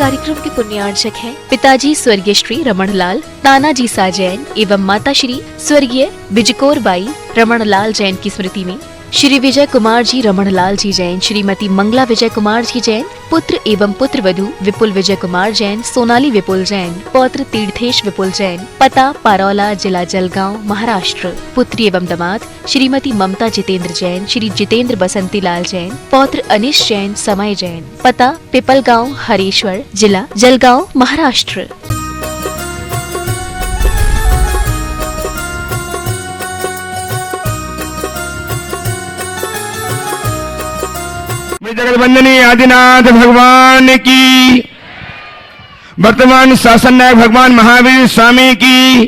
कार्यक्रम के पुण्यार्चक हैं पिताजी स्वर्गीय श्री रमणलाल तानाजी सा जैन एवं माता श्री स्वर्गीय बिजकोर बाई रमणलाल जैन की स्मृति में श्री विजय कुमार जी रमणलाल जी जैन, श्रीमती मंगला विजय कुमार जी जैन, पुत्र एवं पुत्र वधू विपुल विजय कुमार जैन, सोनाली विपुल जैन, पौत्र तीर्थेश विपुल जैन, पता पारौला, जिला जलगांव, महाराष्ट्र। पुत्री एवं दामाद श्रीमती ममता जितेंद्र जैन, श्री जितेंद्र बसंती लाल जैन, पौत्र अनिश जैन, समय जैन, पता पिपलगांव, हरेश्वर, जिला जलगांव, महाराष्ट्र। जगतवंदनी आदिनाथ भगवान की, वर्तमान शासन नायक भगवान महावीर स्वामी की,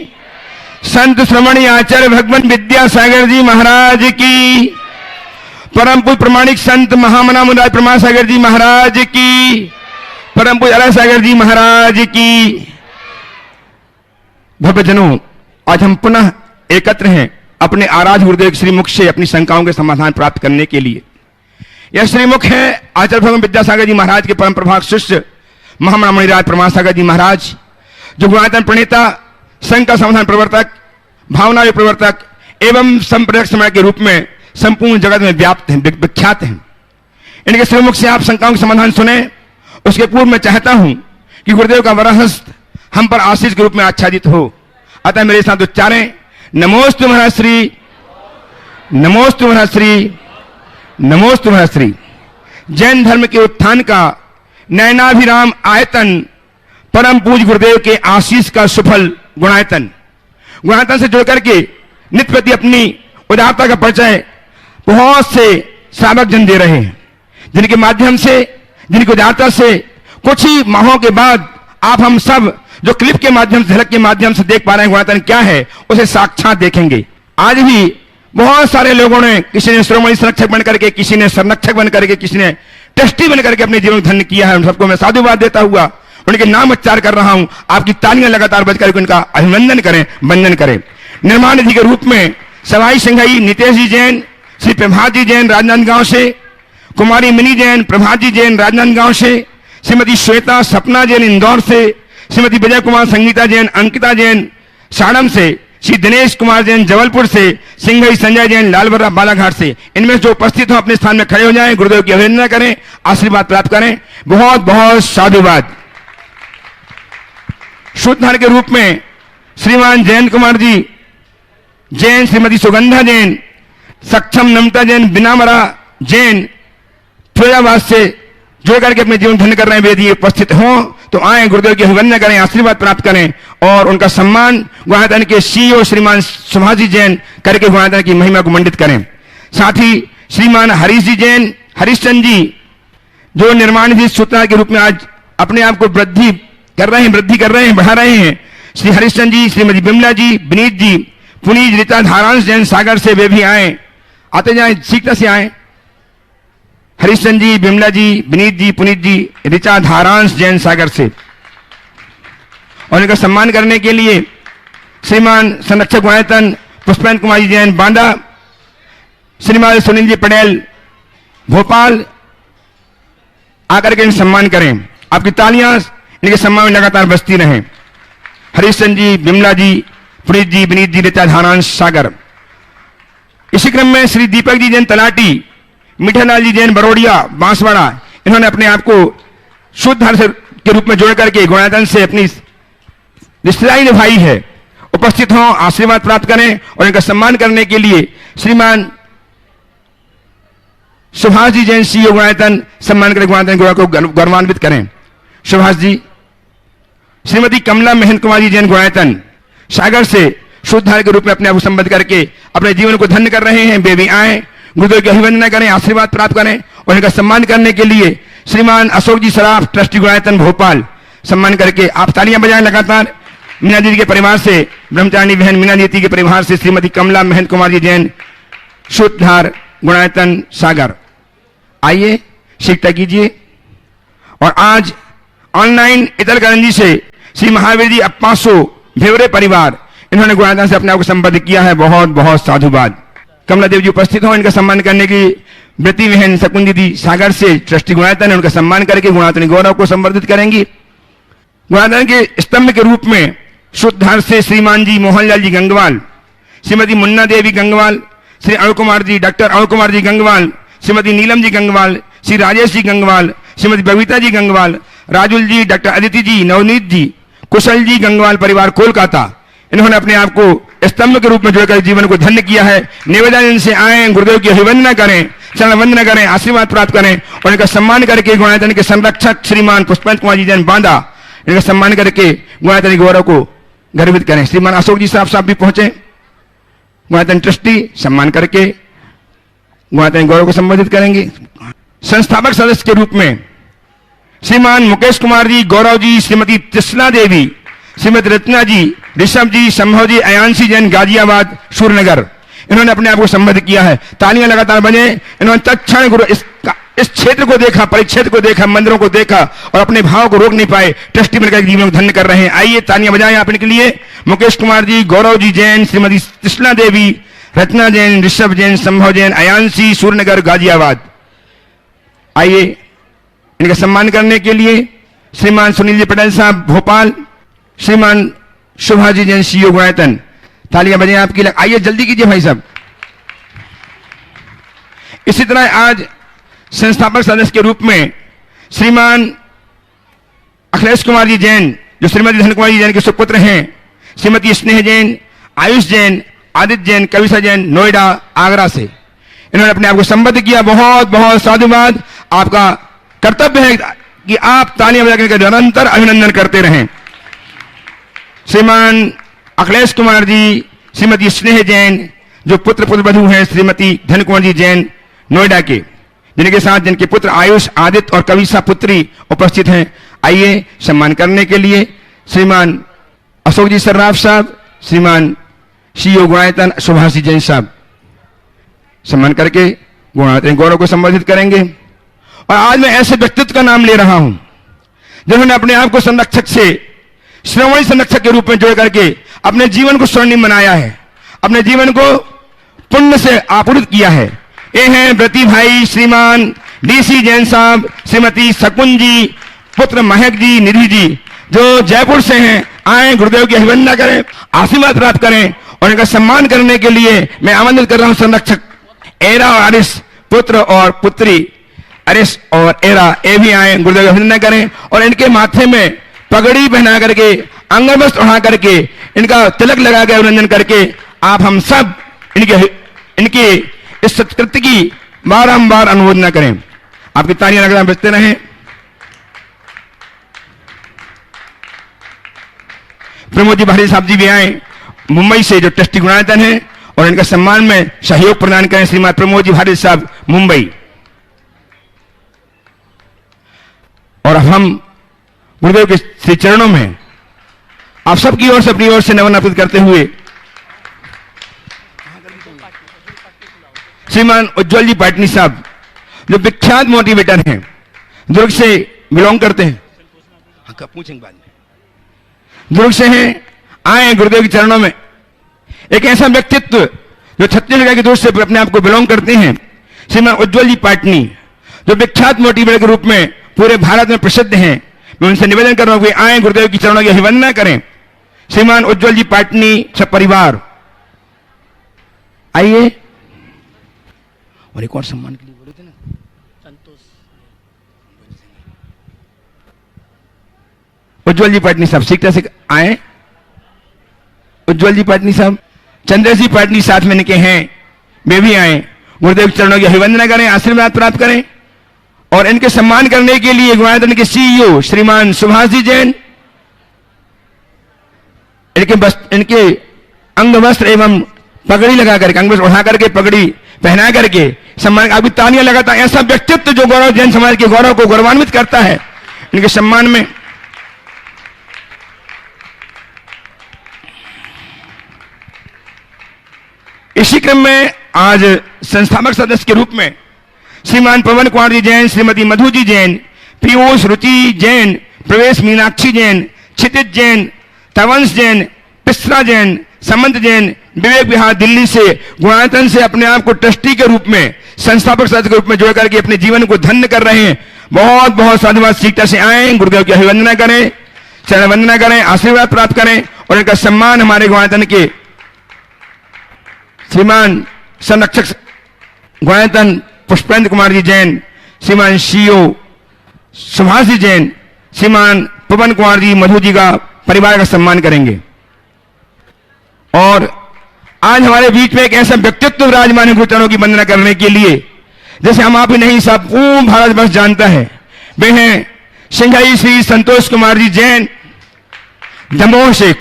संत श्रमणी आचार्य भगवान विद्यासागर जी महाराज की, परम पूज्य प्रमाणिक संत महामना मुराद प्रमाण सागर जी महाराज की, परम पूज्य अलग सागर जी महाराज की। भक्तजनों, आज हम पुनः एकत्र हैं अपने आराध्य गुरुदेव श्री मुख से अपनी शंकाओं के समाधान प्राप्त करने के लिए। यह श्रीमुख है आचार्य भगवान विद्यासागर जी महाराज के परम प्रभाग शिष्य महामना मुनिराज प्रमाण सागर जी महाराज, जो गुणायतन प्रणेता, संघ का समाधान प्रवर्तक, भावना प्रवर्तक एवं संप्रदाय समय के रूप में संपूर्ण जगत में व्याप्त हैं, विख्यात हैं। इनके श्रीमुख से आप शंकाओं के समाधान सुने। उसके पूर्व मैं चाहता हूं कि गुरुदेव का वरहस्त हम पर आशीष के रूप में आच्छादित हो। अतः मेरे साथ उच्चारें, नमोस्तु महर्षि, नमोस्तु महर्षि, नमोस्तु महर्षि। जैन धर्म के उत्थान का नयनाभिराम आयतन, परम पूज्य गुरुदेव के आशीष का सुफल गुणायतन। गुणायतन से जुड़ करके नित्य प्रति अपनी उदारता का परिचय बहुत से श्रावक जन दे रहे हैं, जिनके माध्यम से, जिनकी उदारता से कुछ ही माहों के बाद आप हम सब जो क्लिप के माध्यम से, झलक के माध्यम से देख पा रहे हैं गुणायतन क्या है, उसे साक्षात देखेंगे। आज भी बहुत सारे लोगों ने, किसी ने श्रोमणी संरक्षक बन करके, किसी ने संरक्षक बन करके, किसी ने ट्रस्टी बन करके अपने जीवन धन्य किया है। उन सबको मैं साधुवाद देता हुआ उनके नाम उच्चार कर रहा हूं। आपकी तालियां लगातार बज करके उनका अभिनंदन करें, वंदन करें। निर्माण निधि के रूप में सवाई सिंघई नितेश जी जैन, श्री प्रभात जी जैन राजनांदगांव से, कुमारी मिनी जैन, प्रभात जी जैन राजनांदगांव से, श्रीमती श्वेता सपना जैन इंदौर से, श्रीमती विजय कुमार संगीता जैन, अंकिता जैन साड़म से, श्री दिनेश कुमार जैन जबलपुर से, सिंघई संजय जैन लालबर्रा बालाघाट से। इनमें जो उपस्थित हो अपने स्थान में खड़े हो जाएं, गुरुदेव की अभिनंदन करें, आशीर्वाद प्राप्त करें। बहुत बहुत साधुवाद। शुद्धधार के रूप में श्रीमान जयंत कुमार जी जैन, श्रीमती सुगंधा जैन, सक्षम नमता जैन, बिनामरा जैन फिरोजाबाद से जुड़ करके अपने जीवन धन्य कर रहे हैं। यदि उपस्थित हों तो आए, गुरुदेव की अभिवंदना करें, आशीर्वाद प्राप्त करें और उनका सम्मान गुणायतन के सीईओ श्रीमान सुभाष जी जैन करके गुणायतन की महिमा को मंडित करें। साथ ही श्रीमान हरीश जी जैन, हरीशचंद जी, जो निर्माण निधि सूत्रधार के रूप में आज अपने आप को वृद्धि कर रहे हैं, बढ़ा रहे हैं। श्री हरीशचंद जी, श्रीमती बिमला जी, विनीत जी, पुनीत, रीता धारांश जैन सागर से वे भी आए, आते जाए, सीखता से आए। हरीशचंद जी, बिमला जी, विनीत जी, पुनीत जी, ऋचा धारांश जैन सागर से। और इनका सम्मान करने के लिए श्रीमान संरक्षक गुणायतन पुष्पेंद्र कुमार जी जैन बांदा, श्रीमान सुनील जी पटेल भोपाल आकर के सम्मान करें। आपकी तालियां इनके सम्मान में लगातार बजती रहें। हरीशचंद जी, बिमला जी, पुनीत जी, विनीत जी, ऋचा धारांश सागर। इसी क्रम में श्री दीपक जी जैन तलाटी, मिठालाल जी जैन बरोडिया बांसवाड़ा, इन्होंने अपने आप को शुद्धधार के रूप में जोड़ करके गुणायतन से अपनी रिश्तेदारी निभाई है। उपस्थित हों, आशीर्वाद प्राप्त करें और इनका सम्मान करने के लिए श्रीमान सुभाष जी जैन सीईओ गुणायतन सम्मान करें, गुणायतन गुणा को गौरवान्वित करें। सुभाष जी। श्रीमती कमला महन कुमार जी जैन गुणायतन सागर से शुद्धधार के रूप में अपने आप को संबद्ध करके अपने जीवन को धन्य कर रहे हैं। वे भी आए, गुरुदेव की अभिवंदना करें, आशीर्वाद प्राप्त करें और इनका सम्मान करने के लिए श्रीमान अशोक जी सराफ, ट्रस्टी गुणायतन भोपाल, सम्मान करके आप तालियां बजाएं लगातार। मीना दीदी के परिवार से, ब्रह्मचारिणी बहन मीना दीदी के परिवार से श्रीमती कमला महन कुमार जी जैन शुद्धधार गुणायतन सागर। आइए शिक्षा कीजिए। और आज ऑनलाइन इतलकरंजी से श्री महावीर जी अप्पासो भेवरे परिवार, इन्होंने गुणायतन से अपने आप को संबद्ध किया है। बहुत बहुत साधुवाद। कमला देव जी उपस्थित हो, इनका सम्मान करने की वृत्ति बहन शकुन दीदी सागर से ट्रस्टी गुणायतन है, उनका सम्मान करके गुणायतन गौरव को संवर्धित करेंगी। गुणाधन के स्तंभ के रूप में शुद्धार से श्रीमान जी मोहनलाल जी गंगवाल, श्रीमती मुन्ना देवी गंगवाल, श्री अरुण कुमार जी, डॉक्टर अरुण कुमार जी गंगवाल, श्रीमती नीलम जी गंगवाल, श्री राजेश जी गंगवाल, श्रीमती बबीता जी गंगवाल, राजुल जी, डॉक्टर अदिति जी, नवनीत जी, कुशल जी गंगवाल परिवार कोलकाता, इन्होंने अपने आप को स्तंभ के रूप में जोड़कर जीवन को धन्य किया है। निवेदन इनसे आए, गुरुदेव की अभिवंदना करें, चरण वंदना करें, आशीर्वाद प्राप्त करें और इनका सम्मान करके गुणायतन के संरक्षक श्रीमान पुष्पवंत कुमार जी जैन बांदा, इनका सम्मान करके गुणायतन गौरव को गर्वित करें। श्रीमान अशोक जी साहब भी पहुंचे, गुणायतन ट्रस्टी, सम्मान करके गुणायतन गौरव को संबोधित करेंगे। संस्थापक सदस्य के रूप में श्रीमान मुकेश कुमार जी, गौरव जी, श्रीमती कृष्णा देवी, श्रीमती रत्ना जी, ऋषभ जी, संभव जी, अयांशी जैन गाजियाबाद सूरनगर, इन्होंने अपने आप को संबोधित किया है। तालियां लगातार बजे। इन्होंने तत्क्षण गुरु इस क्षेत्र को देखा, परिक्षेत्र को देखा, मंदिरों को देखा और अपने भाव को रोक नहीं पाए, ट्रस्टी बनकर जीवन को धन्य कर रहे हैं। आइए तालियां बजाएं आप इनके लिए। मुकेश कुमार जी, गौरव जी जैन, श्रीमती कृष्णा देवी, रत्ना जैन, ऋषभ जैन, संभव जैन, अयांशी सूरनगर गाजियाबाद। आइए इनका सम्मान करने के लिए श्रीमान सुनील जी पटेल साहब भोपाल, श्रीमान सुभाजी जैन सीओ गुणायतन, तालियां बजाएं आपकी। आइए जल्दी कीजिए भाई साहब। इसी तरह आज संस्थापक सदस्य के रूप में श्रीमान अखिलेश कुमार जी जैन, जो श्रीमती धन कुमार जी जैन के सुपुत्र हैं, श्रीमती स्नेह जैन, आयुष जैन, आदित्य जैन, कविता जैन, नोएडा आगरा से, इन्होंने अपने आप को संबोधित किया। बहुत बहुत साधुवाद। आपका कर्तव्य है कि आप तालियां बजाकर निरंतर अभिनंदन करते रहें। श्रीमान अखिलेश कुमार जी, श्रीमती स्नेह जैन, जो पुत्र पुत्रवधू हैं श्रीमती धन कुमार जी जैन नोएडा के, जिनके साथ जिनके पुत्र आयुष, आदित्य और कविता पुत्री उपस्थित हैं। आइए सम्मान करने के लिए श्रीमान अशोक जी सर्राफ साहब, श्रीमान सीओ गुणायतन सुभाष जैन साहब सम्मान करके गुणायतन गौरव को संबोधित करेंगे। और आज मैं ऐसे व्यक्तित्व का नाम ले रहा हूं जिन्होंने अपने आप को संरक्षक से श्रोमणी संरक्षक के रूप में जोड़ करके अपने जीवन को स्वर्णिम बनाया है, अपने जीवन को पुण्य से आपूर्त किया है। ये हैं व्रती भाई श्रीमान डीसी जैन साहब, श्रीमती शकुन जी, पुत्र महक जी, निधि जी, जो जयपुर से हैं। आए गुरुदेव की अभिवंदना करें, आशीर्वाद प्राप्त करें और इनका सम्मान करने के लिए मैं आमंत्रित कर रहा हूं संरक्षक एरा और अरिस, पुत्र और पुत्री अरिस और एरा, ये भी आए, गुरुदेव की अभिवंदना करें और इनके माथे में पगड़ी पहना करके, अंगवस्त्र उड़ा करके, इनका तिलक लगा के अभिनंदन करके आप हम सब इनके इस सत्कृत्य की बारंबार अनुमोदना करें। आपकी तालियां लगातार बजते रहें। प्रमोद जी भाटी साहब जी भी आए मुंबई से, जो ट्रस्टी गुणायतन है, और इनका सम्मान में सहयोग प्रदान करें श्रीमान प्रमोद जी भाटी साहब मुंबई। और अब हम गुरुदेव के श्री चरणों में आप सबकी ओर से अपनी ओर से नमन अर्पित करते हुए श्रीमान उज्जवल जी पाटनी साहब, जो विख्यात मोटिवेटर हैं, दुर्ग से बिलोंग करते हैं, पूछेंगे बाद में, दुर्ग से हैं, आए गुरुदेव के चरणों में। एक ऐसा व्यक्तित्व जो छत्तीसगढ़ के दूर से अपने आप को बिलोंग करते हैं, श्रीमान उज्जवल जी पाटनी, जो विख्यात मोटिवेटर के रूप में पूरे भारत में प्रसिद्ध हैं। मैं उनसे निवेदन कर रहा हूं कि आए गुरुदेव की चरणों की अभिवंदना करें। श्रीमान उज्जवल जी पाटनी सब परिवार आइए। और एक और सम्मान के लिए बोले थे ना, संतोष उज्जवल जी पाटनी साहब सीखता से आए। उज्जवल जी पाटनी साहब, चंद्र जी पाटनी साथ में इनके हैं, वे भी आए। गुरुदेव के चरणों की अभिवंदना करें, आशीर्वाद प्राप्त करें। और इनके सम्मान करने के लिए गुणायतन के सीईओ श्रीमान सुभाष जी जैन, इनके अंग वस्त्र एवं पगड़ी लगा करके, अंग वस्त्र उठा करके, पगड़ी पहना करके सम्मान। अभी तालियां लगातार। ऐसा व्यक्तित्व जो गौरव जैन समाज के गौरव को गौरवान्वित करता है, इनके सम्मान में इसी क्रम में आज संस्थापक सदस्य के रूप में श्रीमान पवन कुमार जी जैन, श्रीमती मधु जी जैन, पीयूष रुचि जैन, प्रवेश मीनाक्षी जैन, क्षितिज जैन, तवंश जैन, पिस्रा जैन, समंत जैन, विवेक विहार दिल्ली से गुणायतन से अपने आप को ट्रस्टी के रूप में, संस्थापक सदस्य के रूप में जोड़ करके अपने जीवन को धन्य कर रहे हैं। बहुत बहुत साधुवाद। सीखता से आए, गुरुदेव की अभिवंदना करें। चरण वंदना करें, आशीर्वाद प्राप्त करें और इनका सम्मान हमारे गुणायतन के श्रीमान संरक्षक गुणायतन पुष्पेंद्र कुमार जी जैन, श्रीमान सीओ सुभाष जी जैन, श्रीमान पवन कुमार जी मधु जी का परिवार का सम्मान करेंगे। और आज हमारे बीच में एक ऐसा व्यक्तित्व विराजमान है गुरुचरणों की वंदना करने के लिए जैसे हम आप ही नहीं, सब पूर्ण भारतवर्ष जानता है। वे हैं सिंघाई श्री संतोष कुमार जी जैन, दमोह से,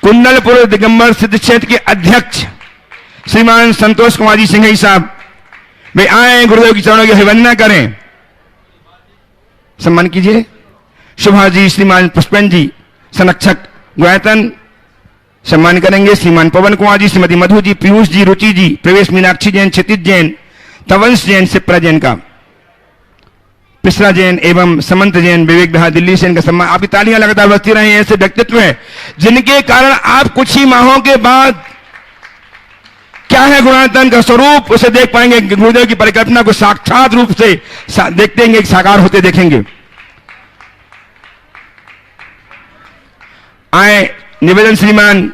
कुंडलपुर दिगंबर सिद्ध क्षेत्र के अध्यक्ष श्रीमान संतोष कुमार जी सिंघाई साहब, वे आए गुरुदेव की चरणों की अभिवंदना करें, सम्मान कीजिए। सुभाष जी, श्रीमान पुष्पेंद्र जी संरक्षक गुणायतन सम्मान करेंगे। श्रीमान पवन कुमार जी, श्रीमती मधु जी, पीयूष जी, रुचि जी, प्रवेश मीनाक्षी जैन, क्षितिज जैन, तवंश जैन, शिप्रा जैन का, पिसरा जैन एवं समंत जैन, विवेक बिहार दिल्ली से इनका सम्मान। आपकी तालियां लगातार बजती रही। ऐसे व्यक्तित्व है जिनके कारण आप कुछ ही माहों के बाद क्या है गुणायतन का स्वरूप उसे देख पाएंगे। गुरुदेव की परिकल्पना को साक्षात रूप से देखते हैं, साकार होते देखेंगे। आए निवेदन श्रीमान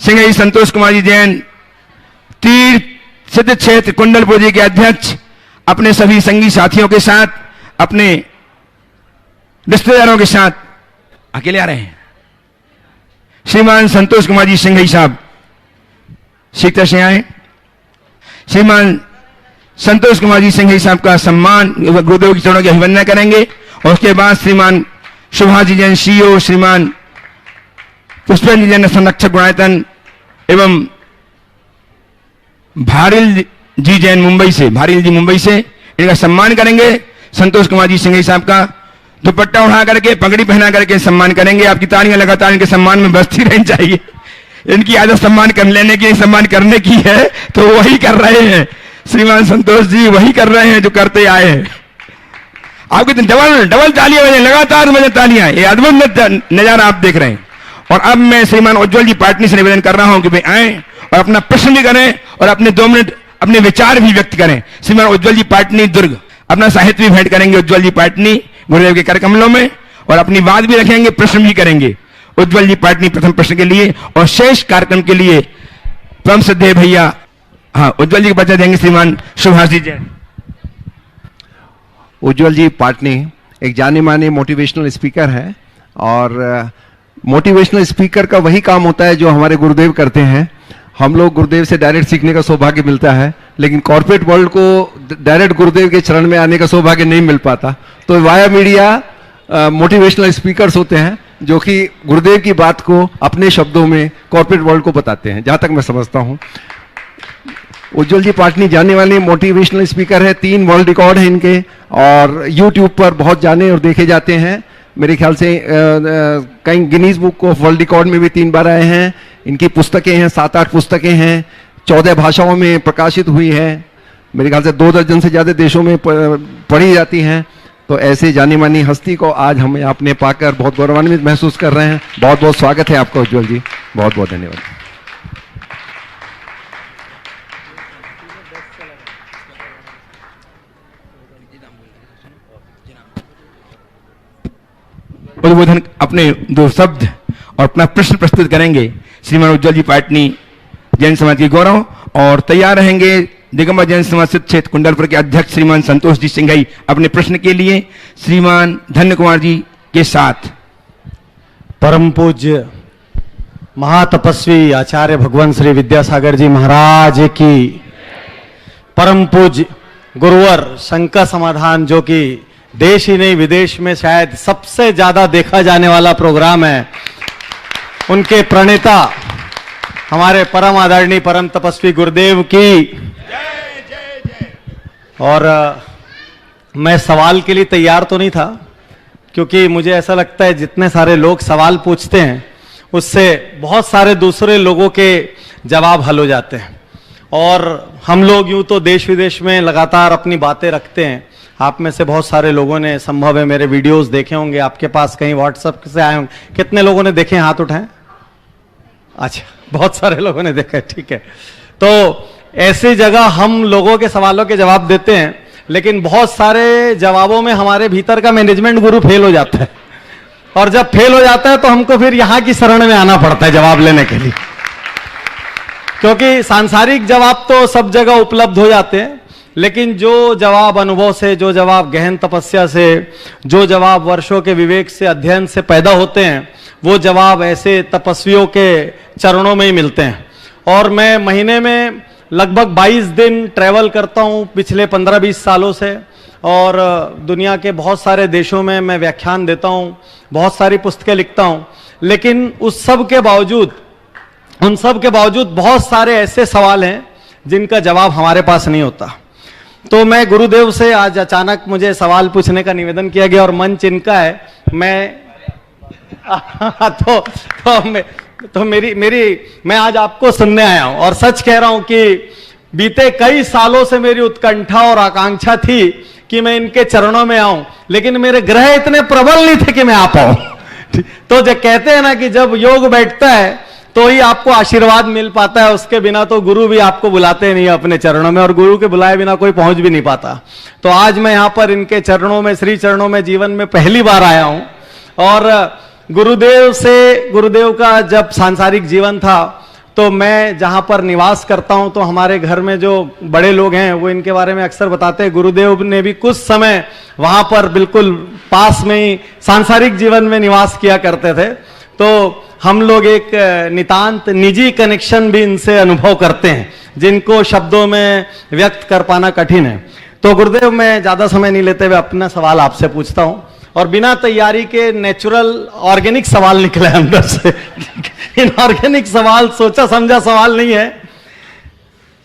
सिंघई संतोष कुमार जी जैन, तीर्थ सिद्ध क्षेत्र कुंडलपुर जी के अध्यक्ष, अपने सभी संगी साथियों के साथ, अपने रिश्तेदारों के साथ अकेले आ रहे हैं। श्रीमान संतोष कुमार जी सिंघई साहब शीघ्र से आए। श्रीमान संतोष कुमार जी सिंघई साहब का सम्मान गुरुदेव की चरणों की अभिवंदना करेंगे और उसके बाद श्रीमान सुभाष जी जैन सीओ, श्रीमान पुष्पेंद्र जैन संरक्षक गुणायतन एवं भारिल जी जैन मुंबई से, भारिल जी मुंबई से, इनका सम्मान करेंगे। संतोष कुमार जी सिंघई साहब का दुपट्टा उठा करके, पगड़ी पहना करके सम्मान करेंगे। आपकी तालियां लगातार इनके सम्मान में बजती रहनी चाहिए। इनकी आदत सम्मान कर लेने की, सम्मान करने की है तो वही कर रहे हैं। श्रीमान संतोष जी वही कर रहे हैं जो करते आए हैं। आपकी डबल तालियां बजे, लगातार बजे तालियां। ये अद्भुत नजारा आप देख रहे हैं। और अब मैं श्रीमान उज्ज्वल जी पाटनी से निवेदन कर रहा हूं कि वे आए और अपना प्रश्न भी करें और अपने 2 मिनट अपने विचार भी व्यक्त करें। श्रीमान उज्ज्वल जी पाटनी दुर्ग अपना साहित्य भी भेंट करेंगे उज्ज्वल जी पाटनी गुरुदेव के कर कमलों में, और अपनी बात भी रखेंगे, प्रश्न भी करेंगे उज्ज्वल जी पाटनी प्रथम प्रश्न के लिए। और शेष कार्यक्रम के लिए परम श्रद्धेय भैया उज्ज्वल जी को बचा देंगे श्रीमान सुभाष जी जैन। उज्ज्वल जी पाटनी एक जाने माने मोटिवेशनल स्पीकर है और मोटिवेशनल स्पीकर का वही काम होता है जो हमारे गुरुदेव करते हैं। हम लोग गुरुदेव से डायरेक्ट सीखने का सौभाग्य मिलता है, लेकिन कॉर्पोरेट वर्ल्ड को डायरेक्ट गुरुदेव के चरण में आने का सौभाग्य नहीं मिल पाता। तो वाया मीडिया मोटिवेशनल स्पीकर्स होते हैं जो कि गुरुदेव की बात को अपने शब्दों में कॉर्पोरेट वर्ल्ड को बताते हैं, जहां तक मैं समझता हूं। उज्ज्वल जी पाटनी जाने वाले मोटिवेशनल स्पीकर है। 3 वर्ल्ड रिकॉर्ड हैं इनके और यूट्यूब पर बहुत जाने और देखे जाते हैं। मेरे ख्याल से कई Guinness book of world record में भी 3 बार आए हैं। इनकी पुस्तकें हैं, 7-8 पुस्तकें हैं, 14 भाषाओं में प्रकाशित हुई है। मेरे ख्याल से 2 दर्जन से ज्यादा देशों में पढ़ी जाती हैं। तो ऐसे जानी मानी हस्ती को आज हम आपने पाकर बहुत गौरवान्वित महसूस कर रहे हैं। बहुत बहुत स्वागत है आपका उज्ज्वल जी, बहुत बहुत धन्यवाद। उद्बोधन अपने 2 शब्द और अपना प्रश्न प्रस्तुत करेंगे श्रीमान उज्ज्वल जी पाटनी जैन समाज के गौरव, और तैयार रहेंगे दिगंबर जैन समाज सिद्ध क्षेत्र कुंडलपुर के अध्यक्ष श्रीमान संतोष जी सिंघई अपने प्रश्न के लिए श्रीमान धन्य कुमार जी के साथ। परम पूज्य महातपस्वी आचार्य भगवान श्री विद्यासागर जी महाराज की, परम पूज्य गुरुवर शंकर समाधान जो कि देश ही नहीं विदेश में शायद सबसे ज्यादा देखा जाने वाला प्रोग्राम है, उनके प्रणेता हमारे परम आदरणीय परम तपस्वी गुरुदेव की। और मैं सवाल के लिए तैयार तो नहीं था, क्योंकि मुझे ऐसा लगता है जितने सारे लोग सवाल पूछते हैं उससे बहुत सारे दूसरे लोगों के जवाब हल हो जाते हैं। और हम लोग यूं तो देश विदेश में लगातार अपनी बातें रखते हैं। आप में से बहुत सारे लोगों ने संभव है मेरे वीडियोस देखे होंगे, आपके पास कहीं व्हाट्सएप से आए होंगे। कितने लोगों ने देखे, हाथ उठाएं। अच्छा, बहुत सारे लोगों ने देखा, ठीक है। तो ऐसी जगह हम लोगों के सवालों के जवाब देते हैं, लेकिन बहुत सारे जवाबों में हमारे भीतर का मैनेजमेंट गुरु फेल हो जाता है। और जब फेल हो जाता है तो हमको फिर यहां की शरण में आना पड़ता है जवाब लेने के लिए, क्योंकि सांसारिक जवाब तो सब जगह उपलब्ध हो जाते हैं, लेकिन जो जवाब अनुभव से, जो जवाब गहन तपस्या से, जो जवाब वर्षों के विवेक से, अध्ययन से पैदा होते हैं, वो जवाब ऐसे तपस्वियों के चरणों में ही मिलते हैं। और मैं महीने में लगभग 22 दिन ट्रैवल करता हूँ पिछले 15-20 सालों से, और दुनिया के बहुत सारे देशों में मैं व्याख्यान देता हूँ, बहुत सारी पुस्तकें लिखता हूँ, लेकिन उन सब के बावजूद बहुत सारे ऐसे सवाल हैं जिनका जवाब हमारे पास नहीं होता। तो मैं गुरुदेव से आज अचानक मुझे सवाल पूछने का निवेदन किया गया और मंच इनका है। मैं आज आपको सुनने आया हूं, और सच कह रहा हूं कि बीते कई सालों से मेरी उत्कंठा और आकांक्षा थी कि मैं इनके चरणों में आऊं, लेकिन मेरे ग्रह इतने प्रबल नहीं थे कि मैं आ पाऊं। तो जो कहते हैं ना कि जब योग बैठता है तो ही आपको आशीर्वाद मिल पाता है, उसके बिना तो गुरु भी आपको बुलाते नहीं अपने चरणों में, और गुरु के बुलाए बिना कोई पहुंच भी नहीं पाता। तो आज मैं यहां पर इनके चरणों में, श्री चरणों में जीवन में पहली बार आया हूं। और गुरुदेव का जब सांसारिक जीवन था तो मैं जहां पर निवास करता हूं, तो हमारे घर में जो बड़े लोग हैं वो इनके बारे में अक्सर बताते हैं, गुरुदेव ने भी कुछ समय वहां पर बिल्कुल पास में ही सांसारिक जीवन में निवास किया करते थे। तो हम लोग एक नितांत निजी कनेक्शन भी इनसे अनुभव करते हैं, जिनको शब्दों में व्यक्त कर पाना कठिन है। तो गुरुदेव, मैं ज्यादा समय नहीं लेते हुए अपना सवाल आपसे पूछता हूं, और बिना तैयारी के नेचुरल ऑर्गेनिक सवाल निकले अंदर से। इनऑर्गेनिक सवाल, सोचा समझा सवाल नहीं है।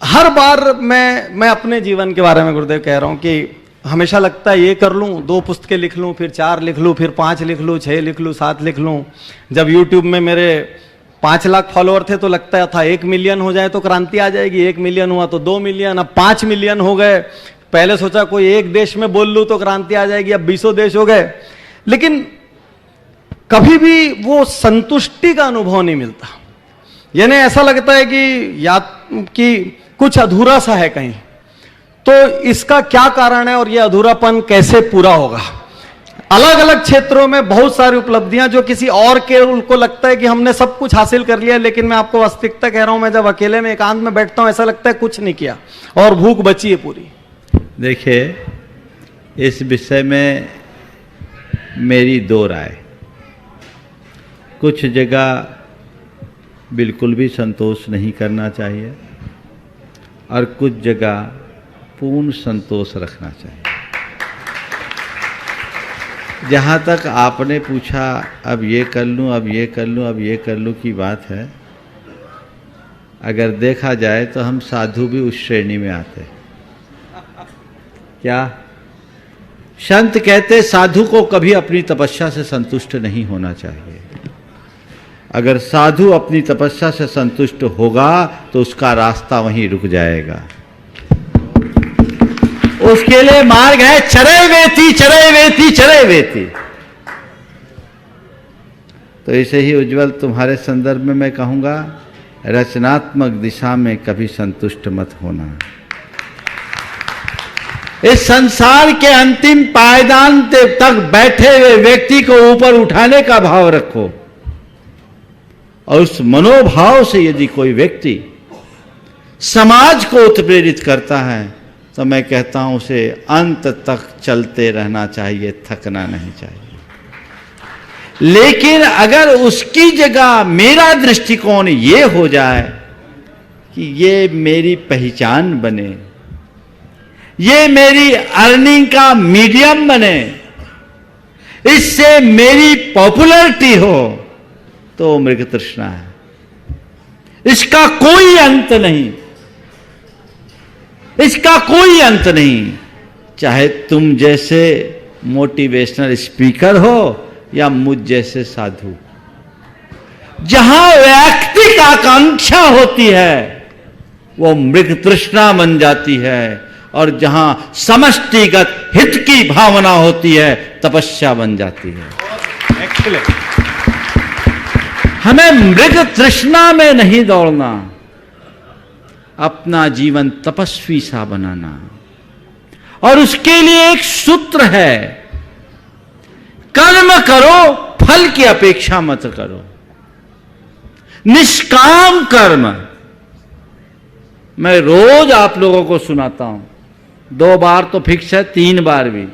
हर बार मैं अपने जीवन के बारे में गुरुदेव कह रहा हूं कि हमेशा लगता है ये कर लूं, 2 पुस्तकें लिख लूं, फिर 4 लिख लूं, फिर 5 लिख लूं, 6 लिख लूं, 7 लिख लूं। जब YouTube में मेरे 5 लाख फॉलोअर थे तो लगता था 1 मिलियन हो जाए तो क्रांति आ जाएगी, 1 मिलियन हुआ तो 2 मिलियन, अब 5 मिलियन हो गए। पहले सोचा कोई एक देश में बोल लूं तो क्रांति आ जाएगी, अब 20 देश हो गए। लेकिन कभी भी वो संतुष्टि का अनुभव नहीं मिलता, यानी ऐसा लगता है कि कुछ अधूरा सा है कहीं। तो इसका क्या कारण है और ये अधूरापन कैसे पूरा होगा? अलग अलग क्षेत्रों में बहुत सारी उपलब्धियां जो किसी और के उनको लगता है कि हमने सब कुछ हासिल कर लिया, लेकिन मैं आपको वास्तविकता कह रहा हूं, मैं जब अकेले में एकांत में बैठता हूं ऐसा लगता है कुछ नहीं किया और भूख बची है पूरी। देखिए, इस विषय में मेरी 2 राय। कुछ जगह बिल्कुल भी संतोष नहीं करना चाहिए और कुछ जगह पूर्ण संतोष रखना चाहिए। जहाँ तक आपने पूछा अब ये कर लूँ, अब ये कर लूँ, अब ये कर लूँ की बात है, अगर देखा जाए तो हम साधु भी उस श्रेणी में आते हैं। क्या संत कहते, साधु को कभी अपनी तपस्या से संतुष्ट नहीं होना चाहिए। अगर साधु अपनी तपस्या से संतुष्ट होगा तो उसका रास्ता वहीं रुक जाएगा। उसके लिए मार्ग है चरय वेति, चरय वेति, चरय वेति। तो ऐसे ही उज्जवल, तुम्हारे संदर्भ में मैं कहूंगा, रचनात्मक दिशा में कभी संतुष्ट मत होना। इस संसार के अंतिम पायदान तक बैठे हुए व्यक्ति को ऊपर उठाने का भाव रखो, और उस मनोभाव से यदि कोई व्यक्ति समाज को उत्प्रेरित करता है तो मैं कहता हूं उसे अंत तक चलते रहना चाहिए, थकना नहीं चाहिए। लेकिन अगर उसकी जगह मेरा दृष्टिकोण ये हो जाए कि ये मेरी पहचान बने, ये मेरी अर्निंग का मीडियम बने, इससे मेरी पॉपुलैरिटी हो, तो मृग तृष्णा है, इसका कोई अंत नहीं, इसका कोई अंत नहीं। चाहे तुम जैसे मोटिवेशनल स्पीकर हो या मुझ जैसे साधु, जहां वैयक्तिक आकांक्षा होती है वो मृग तृष्णा बन जाती है, और जहां समष्टिगत हित की भावना होती है तपस्या बन जाती है। एक्सीलेंट। हमें मृग तृष्णा में नहीं दौड़ना, अपना जीवन तपस्वी सा बनाना। और उसके लिए एक सूत्र है, कर्म करो फल की अपेक्षा मत करो। निष्काम कर्म मैं रोज आप लोगों को सुनाता हूं, 2 बार तो फिक्स है, 3 बार भी,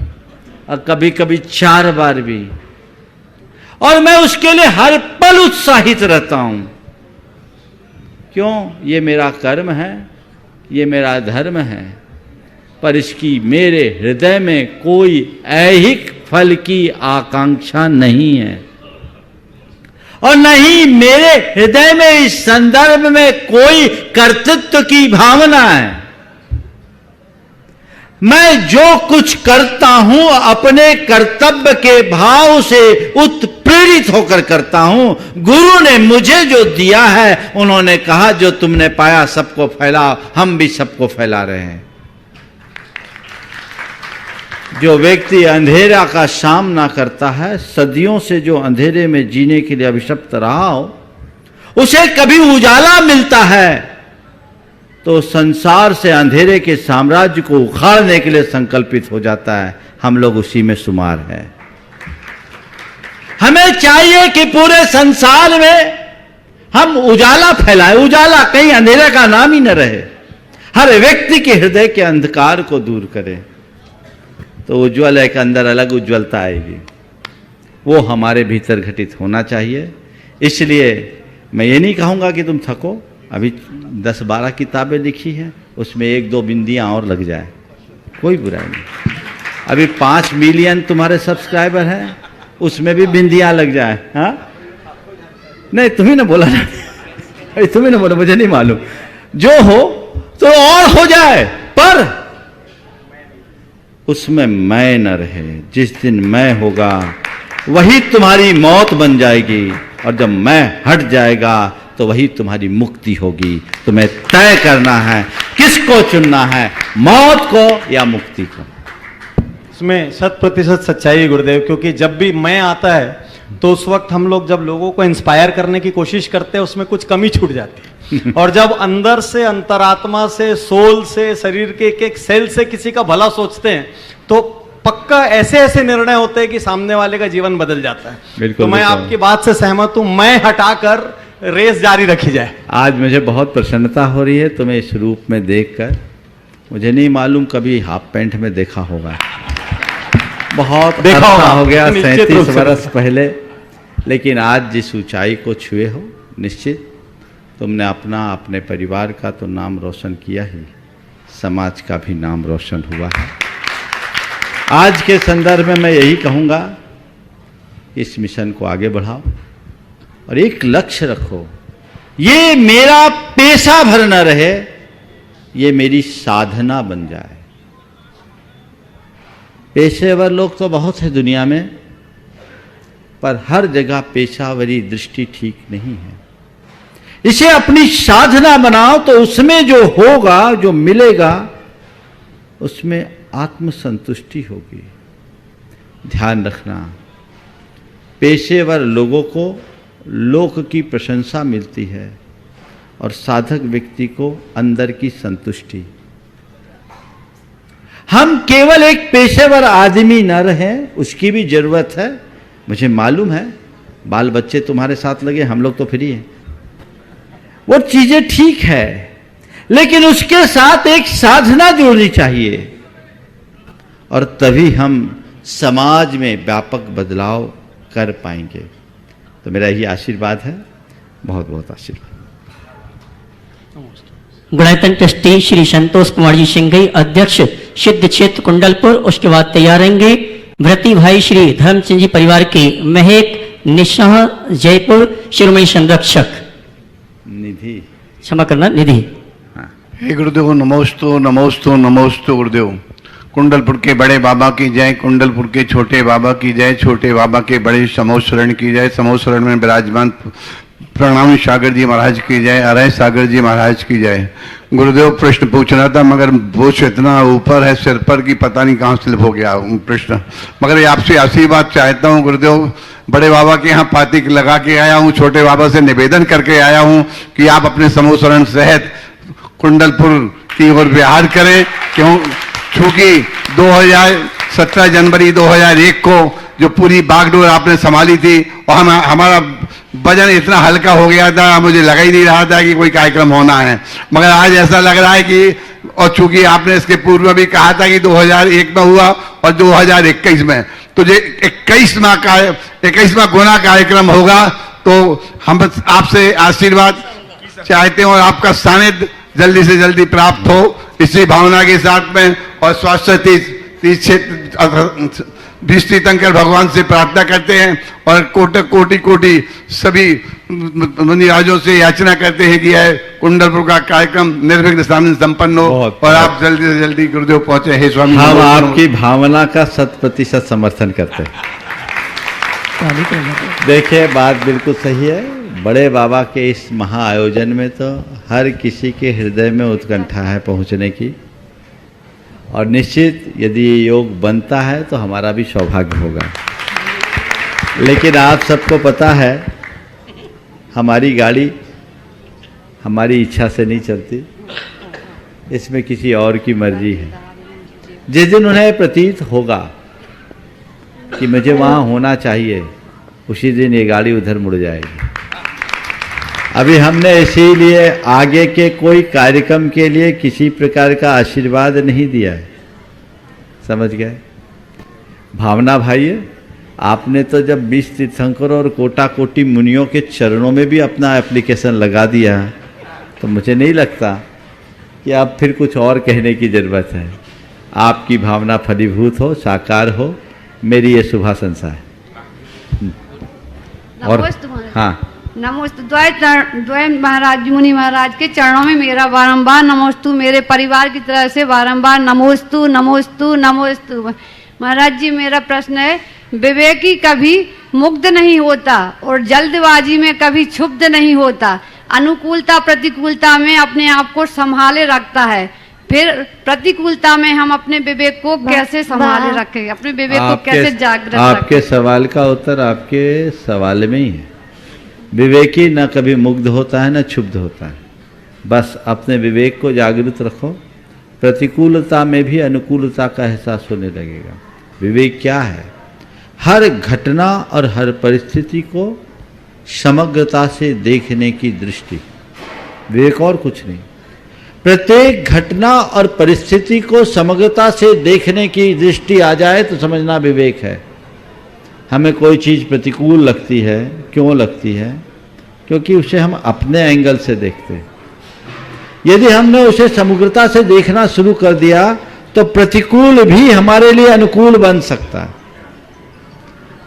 और कभी कभी 4 बार भी, और मैं उसके लिए हर पल उत्साहित रहता हूं। क्यों? ये मेरा कर्म है, ये मेरा धर्म है, पर इसकी मेरे हृदय में कोई ऐहिक फल की आकांक्षा नहीं है, और नहीं मेरे हृदय में इस संदर्भ में कोई कर्तृत्व की भावना है। मैं जो कुछ करता हूं अपने कर्तव्य के भाव से उत्प्रेरित होकर करता हूं। गुरु ने मुझे जो दिया है, उन्होंने कहा जो तुमने पाया सबको फैलाओ, हम भी सबको फैला रहे हैं। जो व्यक्ति अंधेरा का सामना करता है, सदियों से जो अंधेरे में जीने के लिए अभिशप्त रहा हो, उसे कभी उजाला मिलता है तो संसार से अंधेरे के साम्राज्य को उखाड़ने के लिए संकल्पित हो जाता है। हम लोग उसी में शुमार हैं। हमें चाहिए कि पूरे संसार में हम उजाला फैलाएं, उजाला, कहीं अंधेरे का नाम ही न रहे। हर व्यक्ति के हृदय के अंधकार को दूर करें तो उज्ज्वल एक अंदर अलग उज्ज्वलता आएगी। वो हमारे भीतर घटित होना चाहिए। इसलिए मैं ये नहीं कहूँगा कि तुम थको। अभी 10-12 किताबें लिखी हैं, उसमें 1-2 बिंदियाँ और लग जाए, कोई बुराई नहीं। अभी 5 मिलियन तुम्हारे सब्सक्राइबर हैं, उसमें भी बिंदियाँ लग जाए। हाँ, नहीं तुम्ही ना बोला ना, अरे तुम्ही ना बोला, मुझे नहीं मालूम। जो हो तो और हो जाए, पर उसमें मैं न रहे। जिस दिन मैं होगा वही तुम्हारी मौत बन जाएगी, और जब मैं हट जाएगा तो वही तुम्हारी मुक्ति होगी। तुम्हें तय करना है किसको चुनना है, मौत को या मुक्ति को। इसमें 100% सच्चाई है गुरुदेव, क्योंकि जब भी मैं आता है तो उस वक्त हम लोग जब लोगों को इंस्पायर करने की कोशिश करते हैं, उसमें कुछ कमी छूट जाती है। और जब अंदर से, अंतरात्मा से, सोल से, शरीर के एक सेल से किसी का भला सोचते हैं, तो पक्का ऐसे ऐसे निर्णय होते हैं कि सामने वाले का जीवन बदल जाता है। तो मैं आपकी बात से सहमत हूं, मैं हटाकर रेस जारी रखी जाए। आज मुझे बहुत प्रसन्नता हो रही है तुम्हें इस रूप में देखकर। मुझे नहीं मालूम कभी हाफ पैंट में देखा होगा, बहुत देखा हो गया 37 वर्ष पहले, लेकिन आज जिस ऊंचाई को छुए हो, निश्चित तुमने अपना, अपने परिवार का तो नाम रोशन किया ही, समाज का भी नाम रोशन हुआ है। आज के संदर्भ में मैं यही कहूँगा, इस मिशन को आगे बढ़ाओ और एक लक्ष्य रखो। ये मेरा पेशा भर न रहे, ये मेरी साधना बन जाए। पेशेवर लोग तो बहुत है दुनिया में, पर हर जगह पेशावरी दृष्टि ठीक नहीं है। इसे अपनी साधना बनाओ तो उसमें जो होगा, जो मिलेगा, उसमें आत्मसंतुष्टि होगी। ध्यान रखना, पेशेवर लोगों को लोक की प्रशंसा मिलती है और साधक व्यक्ति को अंदर की संतुष्टि। हम केवल एक पेशेवर आदमी न रहें, उसकी भी जरूरत है। मुझे मालूम है बाल बच्चे तुम्हारे साथ लगे, हम लोग तो फ्री हैं, वो चीजें ठीक है, लेकिन उसके साथ एक साधना जोड़नी चाहिए, और तभी हम समाज में व्यापक बदलाव कर पाएंगे। तो मेरा यही आशीर्वाद है, बहुत बहुत आशीर्वाद। गुणायतन ट्रस्टी श्री संतोष कुमार जी सिंघई, अध्यक्ष सिद्ध क्षेत्र कुंडलपुर। उसके बाद तैयार रहेंगे व्रती भाई श्री धर्म सिंह जी परिवार के महक निशाह जयपुर शिरोमणि संरक्षक निधि, क्षमा करना, निधि। हे गुरुदेव, नमोस्तु नमोस्तु नमोस्तु गुरुदेव। कुंडलपुर के बड़े बाबा की जय, कुंडलपुर के छोटे बाबा की जय, छोटे बाबा के बड़े समोशरण की जय, समोशरण में विराजमान प्रणामी सागर जी महाराज की जय, अरय सागर जी महाराज की जय। गुरुदेव प्रश्न पूछना था, मगर बोझ इतना ऊपर है सिर पर कि पता नहीं कहाँ स्लिप हो गया प्रश्न, मगर आपसे आशीर्वाद चाहता हूँ गुरुदेव। बड़े बाबा के यहाँ पातिक लगा के आया हूँ, छोटे बाबा से निवेदन करके आया हूँ कि आप अपने समोशरण सहित कुंडलपुर की ओर विहार करें, क्यों चूंकि 17 जनवरी 2001 को जो पूरी बागडोर आपने संभाली थी, और हमारा वजन इतना हल्का हो गया था, मुझे लगा ही नहीं रहा था कि कोई कार्यक्रम होना है। मगर आज ऐसा लग रहा है कि, और चूंकि आपने इसके पूर्व भी कहा था कि 2001 में हुआ और 2021 में, तो ये 21वां गुना कार्यक्रम होगा। तो हम आपसे आशीर्वाद चाहते हैं और आपका सानिध्य जल्दी से जल्दी प्राप्त हो, इसी भावना के साथ में, और स्वास्थ्य तीर्थंकर भगवान से प्रार्थना करते हैं और कोटि सभी मुनिराजों से याचना करते हैं कि यह कुंडलपुर का कार्यक्रम निर्विघ्न संपन्न हो और आप जल्दी से जल्दी गुरुदेव पहुंचे। हे स्वामी, हम आपकी भावना का 100% समर्थन करते हैं। देखिए, बात बिल्कुल सही है। बड़े बाबा के इस महा आयोजन में तो हर किसी के हृदय में उत्कंठा है पहुंचने की, और निश्चित यदि ये योग बनता है तो हमारा भी सौभाग्य होगा। लेकिन आप सबको पता है, हमारी गाड़ी हमारी इच्छा से नहीं चलती, इसमें किसी और की मर्जी है। जिस दिन उन्हें प्रतीत होगा कि मुझे वहाँ होना चाहिए, उसी दिन ये गाड़ी उधर मुड़ जाएगी। अभी हमने इसीलिए आगे के कोई कार्यक्रम के लिए किसी प्रकार का आशीर्वाद नहीं दिया है, समझ गए? भावना भाई, आपने तो जब 20 तीर्थंकरों और कोटि मुनियों के चरणों में भी अपना एप्लीकेशन लगा दिया, तो मुझे नहीं लगता कि अब फिर कुछ और कहने की ज़रूरत है। आपकी भावना फलीभूत हो, साकार हो, मेरी ये शुभाशंसा है। और हाँ, नमोस्तु द्वय महाराज मुनि महाराज के चरणों में मेरा बारंबार नमोस्तु, मेरे परिवार की तरफ से बारंबार नमोस्तु नमोस्तु नमोस्तु। महाराज जी, मेरा प्रश्न है, विवेकी कभी मुग्ध नहीं होता और जल्दबाजी में कभी क्षुब्ध नहीं होता, अनुकूलता प्रतिकूलता में अपने आप को संभाले रखता है, फिर प्रतिकूलता में हम अपने विवेक को कैसे संभाले रखें, अपने विवेक को कैसे जागृत रखें? आपके सवाल का उत्तर आपके सवाल में ही है। विवेकी न कभी मुग्ध होता है न क्षुब्ध होता है, बस अपने विवेक को जागृत रखो, प्रतिकूलता में भी अनुकूलता का एहसास होने लगेगा। विवेक क्या है? हर घटना और हर परिस्थिति को समग्रता से देखने की दृष्टि, विवेक और कुछ नहीं। प्रत्येक घटना और परिस्थिति को समग्रता से देखने की दृष्टि आ जाए तो समझना विवेक है। हमें कोई चीज़ प्रतिकूल लगती है, क्यों लगती है? क्योंकि उसे हम अपने एंगल से देखते हैं। यदि हमने उसे समग्रता से देखना शुरू कर दिया तो प्रतिकूल भी हमारे लिए अनुकूल बन सकता है।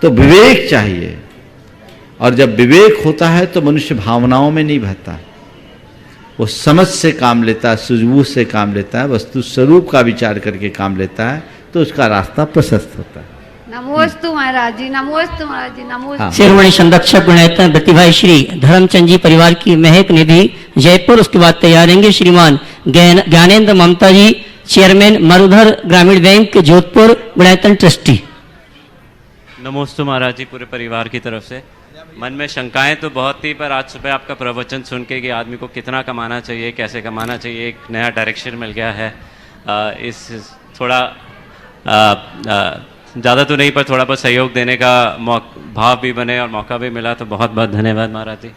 तो विवेक चाहिए, और जब विवेक होता है तो मनुष्य भावनाओं में नहीं बहता, वो समझ से काम लेता है, सूझबूझ से काम लेता है, वस्तु स्वरूप का विचार करके काम लेता है, तो उसका रास्ता प्रशस्त होता है। नमोस्तु महाराज जी, नमोस्तु महाराज जी, नमोस्तु। शिरोमणि संरक्षक गुणायतन प्रतिभाई श्री धर्मचंद जी परिवार की महक निधि जयपुर, उसके बाद तैयार रहेंगे श्रीमान ज्ञानेंद्र ममता जी, चेयरमैन मरुधर ग्रामीण बैंक जोधपुर, गुणायतन ट्रस्टी। नमोस्तु महाराज जी, पूरे परिवार की तरफ से। मन में शंकाएं तो बहुत थी, पर आज सुबह आपका प्रवचन सुन के कि आदमी को कितना कमाना चाहिए, कैसे कमाना चाहिए, एक नया डायरेक्शन मिल गया है। इस थोड़ा ज़्यादा तो नहीं, पर थोड़ा बहुत सहयोग देने का भाव भी बने और मौका भी मिला, तो बहुत बहुत धन्यवाद महाराज जी।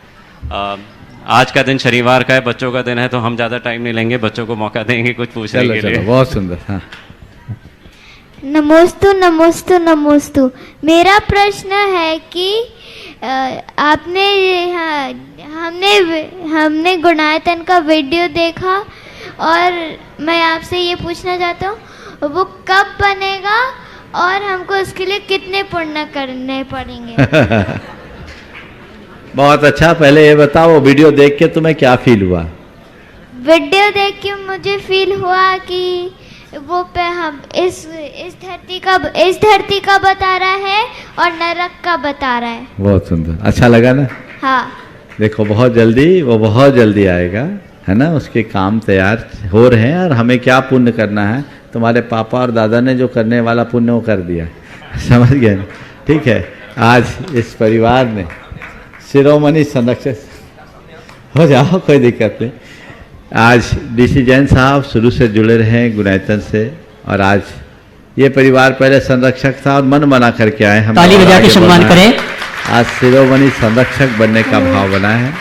आज का दिन शनिवार का है, बच्चों का दिन है, तो हम ज़्यादा टाइम नहीं लेंगे, बच्चों को मौका देंगे कुछ पूछने के लिए। बहुत सुंदर। हाँ, नमोस्तु नमोस्तु नमोस्तु। मेरा प्रश्न है कि आपने हमने गुणायतन का वीडियो देखा, और मैं आपसे ये पूछना चाहता हूँ वो कब बनेगा और हमको उसके लिए कितने पुण्य करने पड़ेंगे? बहुत अच्छा। पहले ये बताओ, वीडियो देख के तुम्हें क्या फील हुआ? वीडियो देख के मुझे फील हुआ कि वो पे हम इस धरती का बता रहा है और नरक का बता रहा है। बहुत सुंदर, अच्छा लगा ना? हाँ। देखो, बहुत जल्दी आएगा, है ना? उसके काम तैयार हो रहे हैं, और हमें क्या पुण्य करना है? तुम्हारे पापा और दादा ने जो करने वाला पुण्य वो कर दिया, समझ गए ना? ठीक है। आज इस परिवार ने शिरोमणि संरक्षक हो जाओ, कोई दिक्कत नहीं। आज डीसी जैन साहब शुरू से जुड़े रहे हैं गुणायतन से, और आज ये परिवार पहले संरक्षक था और मन बना करके आए हम। ताली बजा के सम्मान करें। आज शिरोमणि संरक्षक बनने का भाव बना है।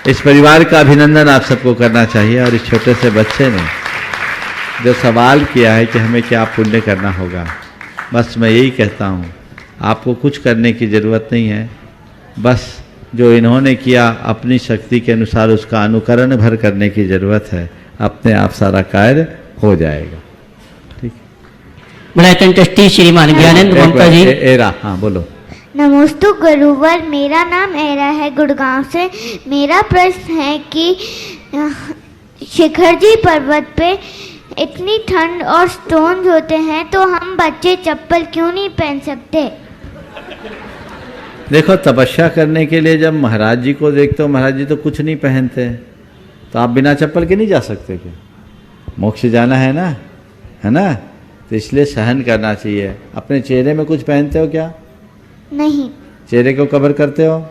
इस परिवार का अभिनंदन आप सबको करना चाहिए। और इस छोटे से बच्चे ने जो सवाल किया है कि हमें क्या पुण्य करना होगा, बस मैं यही कहता हूँ, आपको कुछ करने की ज़रूरत नहीं है। बस जो इन्होंने किया अपनी शक्ति के अनुसार उसका अनुकरण भर करने की ज़रूरत है। अपने आप सारा कार्य हो जाएगा। ठीक। मलायतन ट्रस्टी श्रीमान ज्ञानेंद्र ममता जी। एरा, हाँ बोलो। नमोस्तु गुरुवर, मेरा नाम एरा है गुड़गांव से। मेरा प्रश्न है कि शिखर जी पर्वत पे इतनी ठंड और स्टोन्स होते हैं तो हम बच्चे चप्पल क्यों नहीं पहन सकते? देखो, तपस्या करने के लिए जब महाराज जी को देखते हो, महाराज जी तो कुछ नहीं पहनते, तो आप बिना चप्पल के नहीं जा सकते क्या? मोक्ष जाना है ना, तो इसलिए सहन करना चाहिए। अपने चेहरे में कुछ पहनते हो क्या? नहीं। चेहरे को कवर करते हो?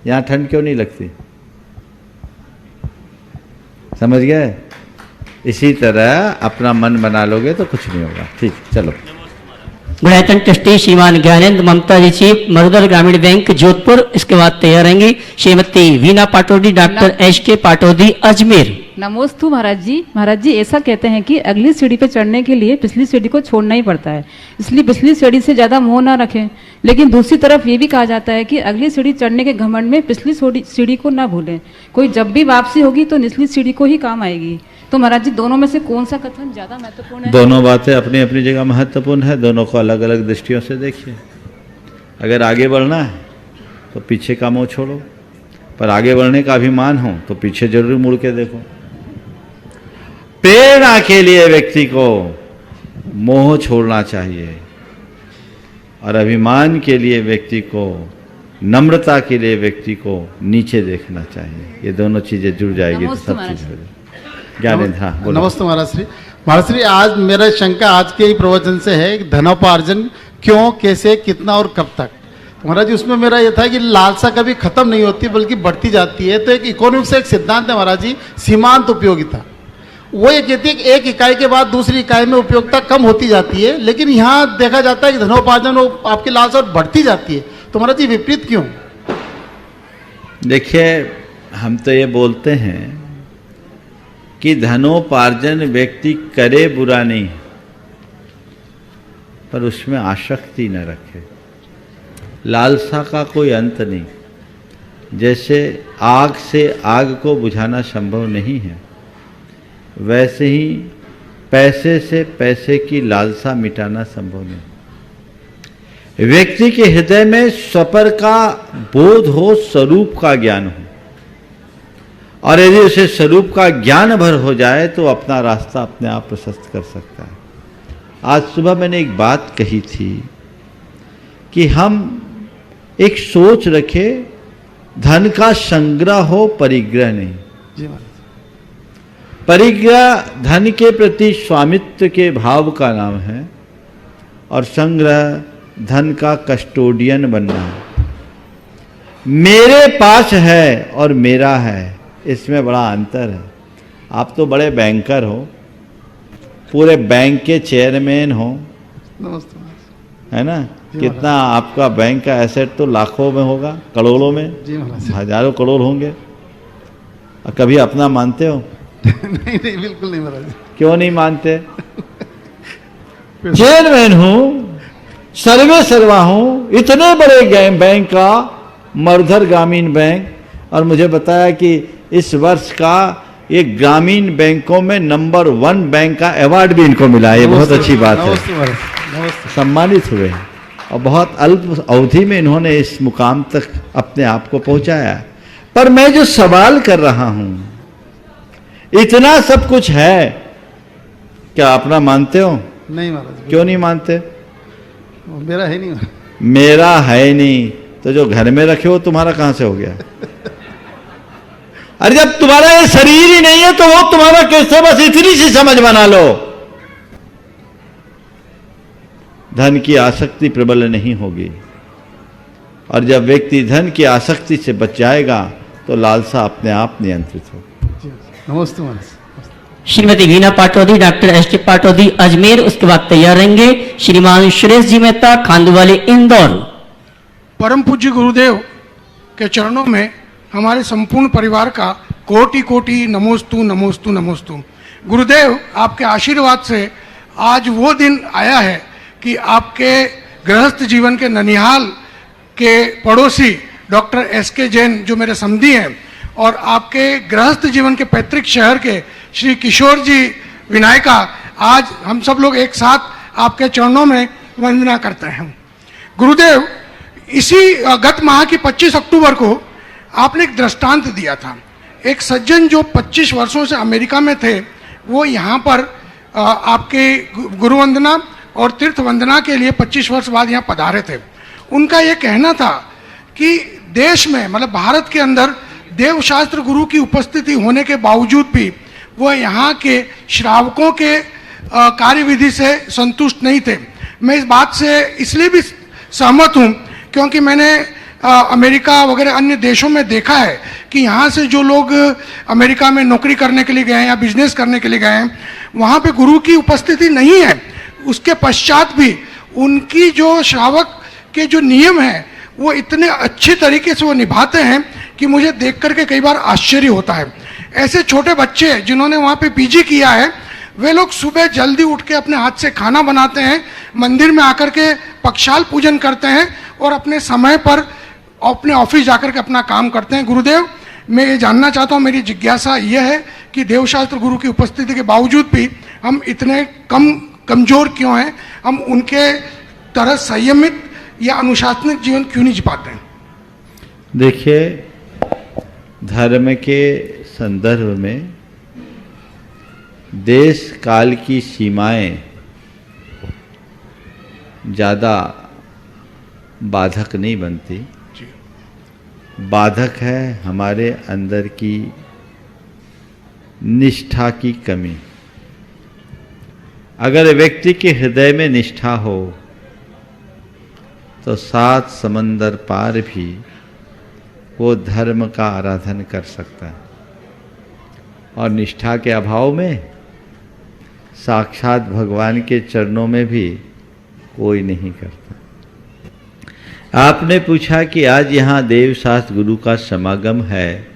यहाँ ठंड क्यों नहीं लगती? समझ गए? इसी तरह अपना मन बना लोगे तो कुछ नहीं होगा। ठीक, चलो। मलायतन ट्रस्टी श्रीमान ज्ञानेंद्र ममता जी, चीफ मरुधर ग्रामीण बैंक जोधपुर। इसके बाद तैयार रहेंगी श्रीमती वीना पाटोदी, डॉक्टर एच.के. पाटोदी, अजमेर। नमोस्तु महाराज जी। महाराज जी ऐसा कहते हैं कि अगली सीढ़ी पे चढ़ने के लिए पिछली सीढ़ी को छोड़ना ही पड़ता है, इसलिए पिछली सीढ़ी से ज्यादा मोह ना रखें। लेकिन दूसरी तरफ ये भी कहा जाता है कि अगली सीढ़ी चढ़ने के घमंड में पिछली सीढ़ी को ना भूलें। कोई जब भी वापसी होगी तो निचली सीढ़ी को ही काम आएगी। तो महाराज जी दोनों में से कौन सा कथन ज्यादा महत्वपूर्ण है? दोनों बातें अपनी अपनी जगह महत्वपूर्ण है। दोनों को अलग अलग दृष्टियों से देखिए। अगर आगे बढ़ना है तो पीछे का मोह छोड़ो, पर आगे बढ़ने का अभिमान हो तो पीछे जरूर मुड़ के देखो। प्रेरणा के लिए व्यक्ति को मोह छोड़ना चाहिए और अभिमान के लिए व्यक्ति को, नम्रता के लिए व्यक्ति को नीचे देखना चाहिए। ये दोनों चीजें जुड़ जाएगी तो सब चीज हो जाएगी। ज्ञानेंद्र, हाँ बोलो। नमस्ते महाराज श्री। महाराज श्री, आज मेरा शंका आज के ही प्रवचन से है कि धनोपार्जन क्यों, कैसे, कितना और कब तक। तो महाराज जी उसमें मेरा ये था कि लालसा कभी खत्म नहीं होती बल्कि बढ़ती जाती है। तो एक इकोनॉमिक्स से एक सिद्धांत है महाराज जी, सीमांत उपयोगिता। वो ये कहती है कि एक इकाई के बाद दूसरी इकाई में उपयोगिता कम होती जाती है, लेकिन यहाँ देखा जाता है कि धनोपार्जन आपकी लालसा बढ़ती जाती है। तो महाराज जी विपरीत क्यों? देखिए, हम तो ये बोलते हैं कि धनोपार्जन व्यक्ति करे बुरा नहीं, पर उसमें आसक्ति न रखे। लालसा का कोई अंत नहीं। जैसे आग से आग को बुझाना संभव नहीं है, वैसे ही पैसे से पैसे की लालसा मिटाना संभव नहीं। व्यक्ति के हृदय में स्वपर का बोध हो, स्वरूप का ज्ञान हो, और यदि उसे स्वरूप का ज्ञान भर हो जाए तो अपना रास्ता अपने आप प्रशस्त कर सकता है। आज सुबह मैंने एक बात कही थी कि हम एक सोच रखे, धन का संग्रह हो, परिग्रह नहीं। जी महाराज। परिग्रह धन के प्रति स्वामित्व के भाव का नाम है, और संग्रह धन का कस्टोडियन बनना है। मेरे पास है और मेरा है, इसमें बड़ा अंतर है। आप तो बड़े बैंकर हो, पूरे बैंक के चेयरमैन हो, है ना? कितना आपका बैंक का एसेट तो लाखों में होगा, करोड़ों में, हजारों करोड़ होंगे। और कभी अपना मानते हो? नहीं नहीं, बिल्कुल नहीं महाराज। क्यों नहीं मानते? चेयरमैन हूं, सर्वे सर्वा हूं, इतने बड़े बैंक का, मरुधर ग्रामीण बैंक, और मुझे बताया कि इस वर्ष का ये ग्रामीण बैंकों में नंबर 1 बैंक का अवार्ड भी इनको मिला है। ये बहुत अच्छी बात है। सम्मानित हुए और बहुत अल्प अवधि में इन्होंने इस मुकाम तक अपने आप को पहुंचाया। पर मैं जो सवाल कर रहा हूं, इतना सब कुछ है, क्या अपना मानते हो? नहीं महाराज। क्यों नहीं मानते? मेरा है नहीं। मेरा है नहीं तो जो घर में रखे हो तुम्हारा कहां से हो गया? अरे जब तुम्हारा ये शरीर ही नहीं है तो वो तुम्हारा कैसे? बस इतनी सी समझ बना लो। धन की आसक्ति प्रबल नहीं होगी, और जब व्यक्ति धन की आसक्ति से बच जाएगा तो लालसा अपने आप नियंत्रित हो। नमस्ते महाराज। Shrimati Veena Pataudi, doctor S T Pataudi Ajmer, उसके बाद तैयार रहेंगे श्रीमान सुरेश जी मेहता खांडवाली इंदौर। परम पूज्य गुरुदेव के चरणों में हमारे संपूर्ण परिवार का कोटि कोटि नमोस्तु नमोस्तु नमोस्तु। गुरुदेव, आपके आशीर्वाद से आज वो दिन आया है कि आपके गृहस्थ जीवन के ननिहाल के पड़ोसी डॉक्टर एस के जैन जो मेरे समधी हैं और आपके गृहस्थ जीवन के पैतृक शहर के श्री किशोर जी विनायका, आज हम सब लोग एक साथ आपके चरणों में वंदना करते हैं। गुरुदेव, इसी गत माह की 25 अक्टूबर को आपने एक दृष्टांत दिया था। एक सज्जन जो 25 वर्षों से अमेरिका में थे, वो यहाँ पर आपके गुरु वंदना और तीर्थ वंदना के लिए 25 वर्ष बाद यहाँ पधारे थे। उनका ये कहना था कि देश में, मतलब भारत के अंदर देवशास्त्र गुरु की उपस्थिति होने के बावजूद भी वह यहाँ के श्रावकों के कार्यविधि से संतुष्ट नहीं थे। मैं इस बात से इसलिए भी सहमत हूँ क्योंकि मैंने अमेरिका वगैरह अन्य देशों में देखा है कि यहाँ से जो लोग अमेरिका में नौकरी करने के लिए गए हैं या बिजनेस करने के लिए गए हैं, वहाँ पे गुरु की उपस्थिति नहीं है। उसके पश्चात भी उनकी जो श्रावक के जो नियम हैं वो इतने अच्छे तरीके से वो निभाते हैं कि मुझे देख करके कई बार आश्चर्य होता है। ऐसे छोटे बच्चे जिन्होंने वहाँ पे पीजी किया है, वे लोग सुबह जल्दी उठ के अपने हाथ से खाना बनाते हैं, मंदिर में आकर के पक्षाल पूजन करते हैं और अपने समय पर अपने ऑफिस जाकर के अपना काम करते हैं। गुरुदेव, मैं ये जानना चाहता हूँ, मेरी जिज्ञासा यह है कि देवशास्त्र गुरु की उपस्थिति के बावजूद भी हम इतने कमजोर क्यों हैं? हम उनके तरह संयमित या अनुशासनिक जीवन क्यों नहीं जी पाते हैं? देखिए, धर्म के संदर्भ में देश काल की सीमाएं ज़्यादा बाधक नहीं बनती। बाधक है हमारे अंदर की निष्ठा की कमी। अगर व्यक्ति के हृदय में निष्ठा हो तो 7 समंदर पार भी वो धर्म का आराधन कर सकता है, और निष्ठा के अभाव में साक्षात भगवान के चरणों में भी कोई नहीं करता। आपने पूछा कि आज यहाँ देवशास्त्र गुरु का समागम है,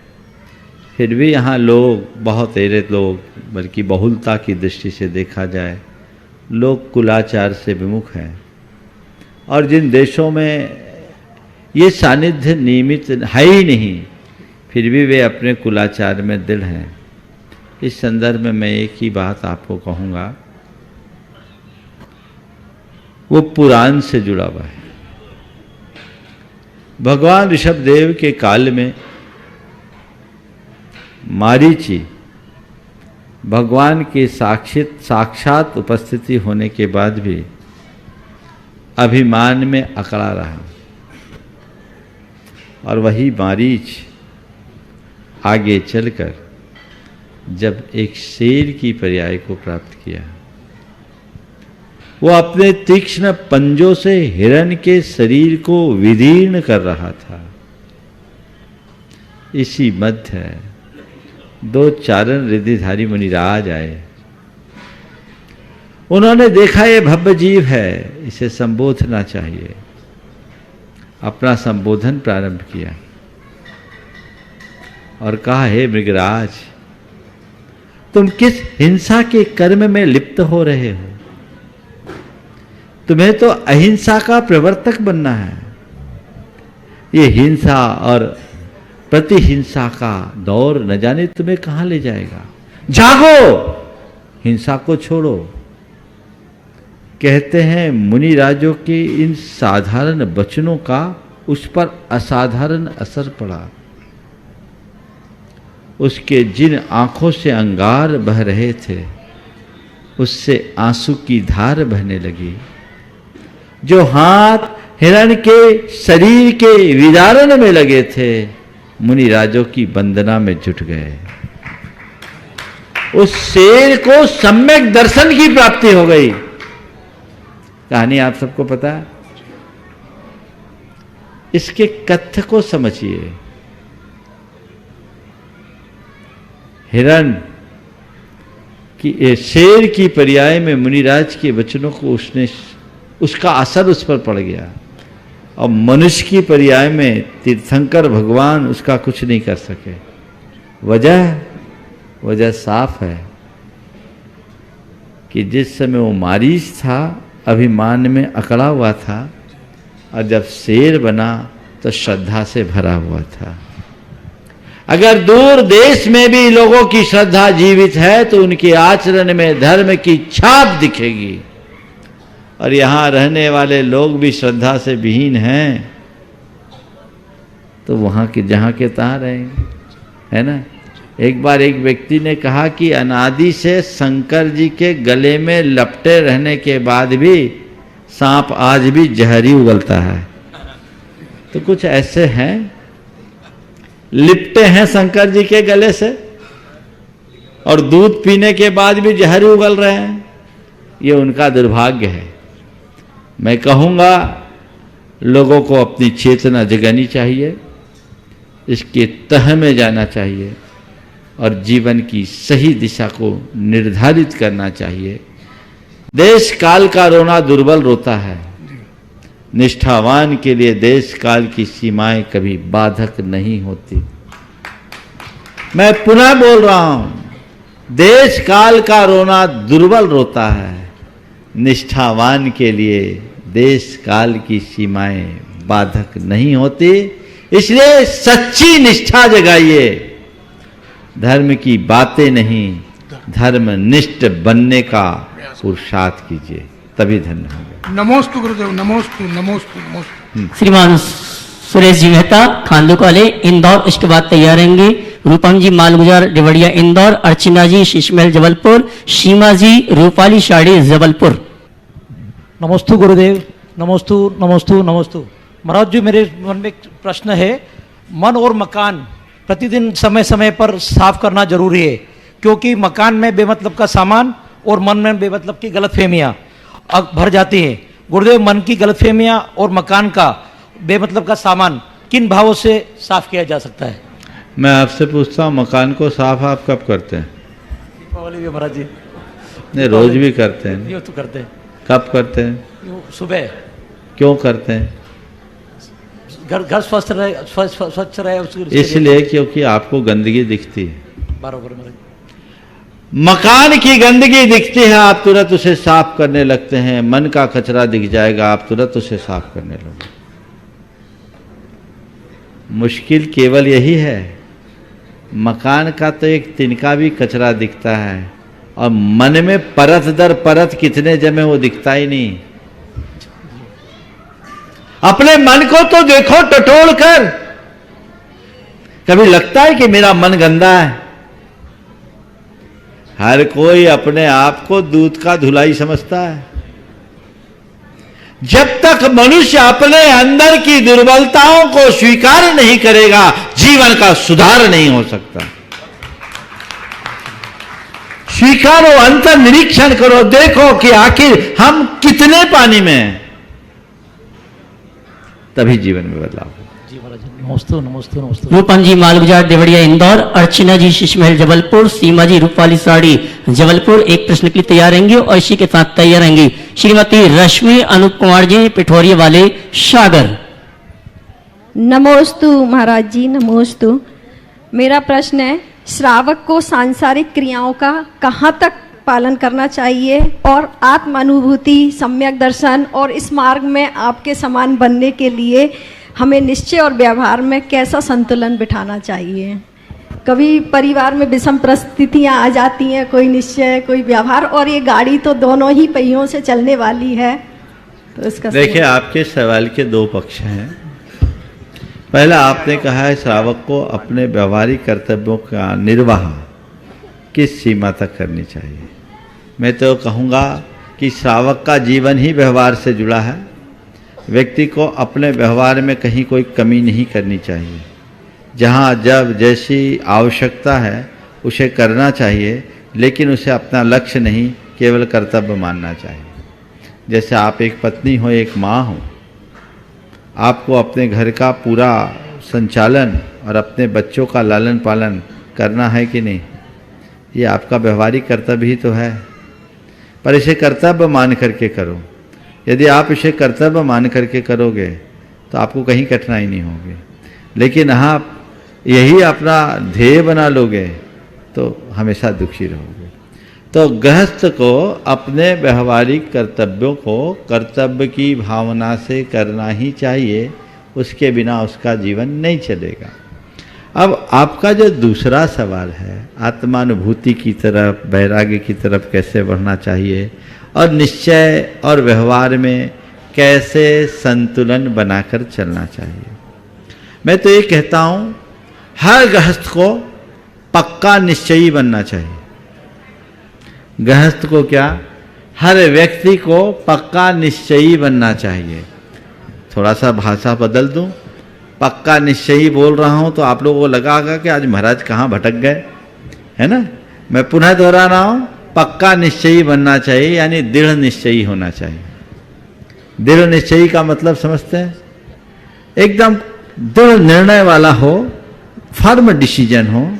फिर भी यहाँ लोग, बहुत ऐरे लोग, बल्कि बहुलता की दृष्टि से देखा जाए, लोग कुलाचार से विमुख हैं। और जिन देशों में ये सानिध्य नियमित है ही नहीं, फिर भी वे अपने कुलाचार में दृढ़ हैं। इस संदर्भ में मैं एक ही बात आपको कहूँगा, वो पुराण से जुड़ा हुआ है। भगवान ऋषभदेव के काल में मारीची भगवान की साक्षात उपस्थिति होने के बाद भी अभिमान में अकड़ा रहा, और वही मारीच आगे चलकर जब एक शेर की पर्याय को प्राप्त किया, वो अपने तीक्ष्ण पंजों से हिरण के शरीर को विदीर्ण कर रहा था। इसी मध्य 2 चारण रिद्धिधारी मुनिराज आए। उन्होंने देखा ये भव्य जीव है, इसे संबोधना चाहिए। अपना संबोधन प्रारंभ किया और कहा, हे मृगराज, तुम किस हिंसा के कर्म में लिप्त हो रहे हो? तुम्हें तो अहिंसा का प्रवर्तक बनना है। ये हिंसा और प्रतिहिंसा का दौर न जाने तुम्हें कहां ले जाएगा। जागो, हिंसा को छोड़ो। कहते हैं मुनि राजों के इन साधारण वचनों का उस पर असाधारण असर पड़ा। उसके जिन आंखों से अंगार बह रहे थे, उससे आंसू की धार बहने लगी। जो हाथ हिरण के शरीर के विदारण में लगे थे, मुनि राजों की वंदना में जुट गए। उस शेर को सम्यक दर्शन की प्राप्ति हो गई। कहानी आप सबको पता है। इसके कथ्य को समझिए। हिरण कि ये शेर की पर्याय में मुनिराज के वचनों को उसका असर उस पर पड़ गया, और मनुष्य की पर्याय में तीर्थंकर भगवान उसका कुछ नहीं कर सके। वजह साफ है कि जिस समय वो मारीच था अभिमान में अकड़ा हुआ था, और जब शेर बना तो श्रद्धा से भरा हुआ था। अगर दूर देश में भी लोगों की श्रद्धा जीवित है तो उनके आचरण में धर्म की छाप दिखेगी, और यहां रहने वाले लोग भी श्रद्धा से विहीन हैं तो वहां के जहां के तहां रहेंगे, है ना। एक बार एक व्यक्ति ने कहा कि अनादि से शंकर जी के गले में लपटे रहने के बाद भी सांप आज भी जहरी उगलता है। तो कुछ ऐसे हैं लिपटे हैं शंकर जी के गले से और दूध पीने के बाद भी जहर उगल रहे हैं, ये उनका दुर्भाग्य है। मैं कहूँगा लोगों को अपनी चेतना जगानी चाहिए, इसके तह में जाना चाहिए और जीवन की सही दिशा को निर्धारित करना चाहिए। देश काल का रोना दुर्बल रोता है, निष्ठावान के लिए देश काल की सीमाएं कभी बाधक नहीं होती। मैं पुनः बोल रहा हूं, देश काल का रोना दुर्बल रोता है, निष्ठावान के लिए देश काल की सीमाएं बाधक नहीं होती। इसलिए सच्ची निष्ठा जगाइए, धर्म की बातें नहीं, धर्मनिष्ठ बनने का पुरुषार्थ कीजिए, तभी धन्य होंगे। नमोस्तु गुरुदेव, नमोस्तु नमोस्तु नमोस्तु। श्रीमान सुरेश जी मेहता खानदुक वाले इंदौर, उसके बाद तैयार रहेंगे रूपम जी मालगुजार देवड़िया इंदौर, अर्चना जी शीशमहल जबलपुर, सीमा जी रूपाली साड़ी जबलपुर। नमोस्तु गुरुदेव, नमोस्तु नमोस्तु नमोस्तु। महाराज जी मेरे मन में एक प्रश्न है, मन और मकान प्रतिदिन समय समय पर साफ करना जरूरी है, क्योंकि मकान में बेमतलब का सामान और मन में बेमतलब की गलतफहमियां भर जाती हैं। गुरुदेव, मन की गलतफहमियां और मकान का बेमतलब का सामान किन भावों से साफ किया जा सकता है? मैं आपसे पूछता हूँ, मकान को साफ आप कब करते हैं? दीपावली भी महाराज जी। नहीं, रोज भी करते हैं। ये तो करते हैं। कब करते हैं? सुबह। क्यों करते हैं? घर स्वच्छ रहे, स्वच्छ रहे इसलिए क्योंकि आपको गंदगी दिखती है। बराबर महाराज। मकान की गंदगी दिखती है, आप तुरंत उसे साफ करने लगते हैं। मन का कचरा दिख जाएगा, आप तुरंत उसे साफ करने लगोगे। मुश्किल केवल यही है, मकान का तो एक तिनका भी कचरा दिखता है और मन में परत दर परत कितने जमे वो दिखता ही नहीं। अपने मन को तो देखो टटोल कर, कभी लगता है कि मेरा मन गंदा है? हर कोई अपने आप को दूध का धुलाई समझता है। जब तक मनुष्य अपने अंदर की दुर्बलताओं को स्वीकार नहीं करेगा, जीवन का सुधार नहीं हो सकता। स्वीकारो, अंतर निरीक्षण करो, देखो कि आखिर हम कितने पानी में हैं, तभी जीवन में बदलाव हो। नमोस्तु नमोस्तु नमोस्तु। रूपम जी मालगुजार देवड़िया इंदौर, अर्चना जी शीशमहल जबलपुर, सीमा जी रूपाली साड़ी जबलपुर। एक प्रश्न के लिए तैयार रहेंगे और इसी के साथ तैयार रहेंगे श्रीमती रश्मि अनूप कुमार जी पिठोरिया वाले सागर। नमोस्तु महाराज जी, नमोस्तु। मेरा प्रश्न है, श्रावक को सांसारिक क्रियाओं का कहाँ तक पालन करना चाहिए और आत्म अनुभूति, सम्यक दर्शन और इस मार्ग में आपके समान बनने के लिए हमें निश्चय और व्यवहार में कैसा संतुलन बिठाना चाहिए? कभी परिवार में विषम परिस्थितियां आ जाती हैं, कोई निश्चय कोई व्यवहार, और ये गाड़ी तो दोनों ही पहियों से चलने वाली है, तो इसका देखिए, आपके सवाल के दो पक्ष हैं। पहला, आपने कहा है श्रावक को अपने व्यवहारिक कर्तव्यों का निर्वाह किस सीमा तक करनी चाहिए। मैं तो कहूँगा कि श्रावक का जीवन ही व्यवहार से जुड़ा है। व्यक्ति को अपने व्यवहार में कहीं कोई कमी नहीं करनी चाहिए। जहाँ जब जैसी आवश्यकता है उसे करना चाहिए, लेकिन उसे अपना लक्ष्य नहीं केवल कर्तव्य मानना चाहिए। जैसे आप एक पत्नी हो, एक माँ हो, आपको अपने घर का पूरा संचालन और अपने बच्चों का लालन पालन करना है कि नहीं? ये आपका व्यवहारिक कर्तव्य ही तो है, पर इसे कर्तव्य मान करके करो। यदि आप इसे कर्तव्य मान करके करोगे तो आपको कहीं कठिनाई नहीं होगी, लेकिन आप यही अपना ध्येय बना लोगे तो हमेशा दुखी रहोगे। तो गृहस्थ को अपने व्यवहारिक कर्तव्यों को कर्तव्य की भावना से करना ही चाहिए, उसके बिना उसका जीवन नहीं चलेगा। अब आपका जो दूसरा सवाल है, आत्मानुभूति की तरफ, वैराग्य की तरफ कैसे बढ़ना चाहिए और निश्चय और व्यवहार में कैसे संतुलन बनाकर चलना चाहिए, मैं तो ये कहता हूँ हर गृहस्थ को पक्का निश्चयी बनना चाहिए। गृहस्थ को क्या, हर व्यक्ति को पक्का निश्चयी बनना चाहिए। थोड़ा सा भाषा बदल दूं, पक्का निश्चयी बोल रहा हूं तो आप लोगों को लगा कि आज महाराज कहाँ भटक गए, है ना। मैं पुनः दोहरा रहा हूं, पक्का निश्चयी बनना चाहिए, यानी दृढ़ निश्चयी होना चाहिए। दृढ़ निश्चयी का मतलब समझते हैं, एकदम दृढ़ निर्णय वाला हो, फर्म डिसीजन हो,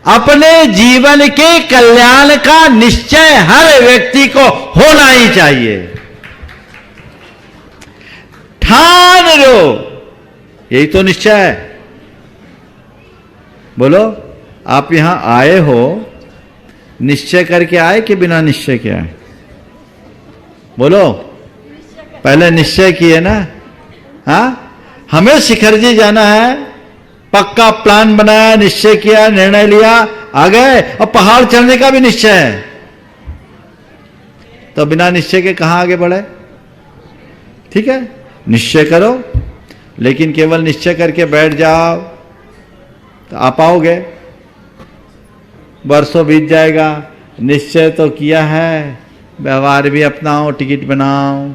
अपने जीवन के कल्याण का निश्चय हर व्यक्ति को होना ही चाहिए। ठान लो, यही तो निश्चय है। बोलो, आप यहां आए हो निश्चय करके आए कि बिना निश्चय के आए? बोलो, पहले निश्चय किए ना। हाँ, हमें शिखर जी जाना है, पक्का प्लान बनाया, निश्चय किया, निर्णय लिया, आ गए। और पहाड़ चढ़ने का भी निश्चय है, तो बिना निश्चय के कहां आगे बढ़े? ठीक है, निश्चय करो, लेकिन केवल निश्चय करके बैठ जाओ तो आ पाओगे? वर्षों बीत जाएगा। निश्चय तो किया है, व्यवहार भी अपनाओ, टिकट बनाओ,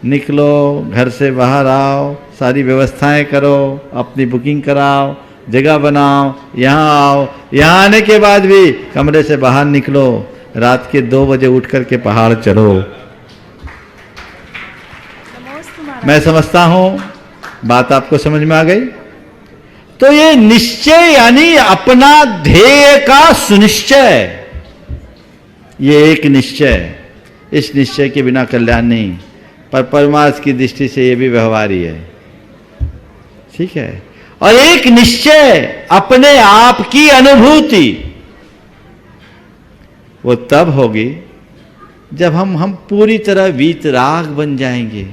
निकलो, घर से बाहर आओ, सारी व्यवस्थाएं करो, अपनी बुकिंग कराओ, जगह बनाओ, यहाँ आओ। यहाँ आने के बाद भी कमरे से बाहर निकलो, रात के 2 बजे उठ करके पहाड़ चढ़ो। मैं समझता हूं बात आपको समझ में आ गई। तो ये निश्चय यानी अपना ध्येय का सुनिश्चय, ये एक निश्चय। इस निश्चय के बिना कल्याण नहीं, पर परमार्थ की दृष्टि से ये भी व्यवहारी है, ठीक है। और एक निश्चय अपने आप की अनुभूति, वो तब होगी जब हम पूरी तरह वीतराग बन जाएंगे।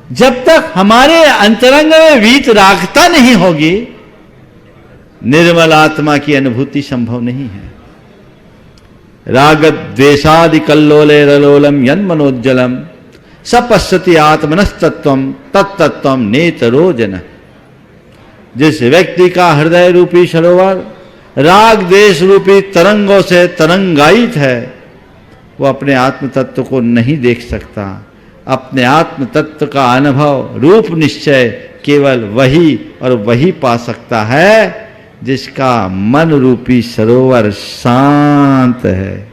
जब तक हमारे अंतरंग में वीतरागता नहीं होगी, निर्मल आत्मा की अनुभूति संभव नहीं है। राग द्वेषादि कल्लोले रलोलम यन्मनोज्जलम सपश्यति आत्मनस्तत्वम तत्तत्वम नेतरोजन। जिस व्यक्ति का हृदय रूपी सरोवर राग द्वेष रूपी तरंगों से तरंगायित है, वो अपने आत्म तत्व को नहीं देख सकता। अपने आत्म तत्व का अनुभव रूप निश्चय केवल वही और वही पा सकता है जिसका मन रूपी सरोवर शांत है,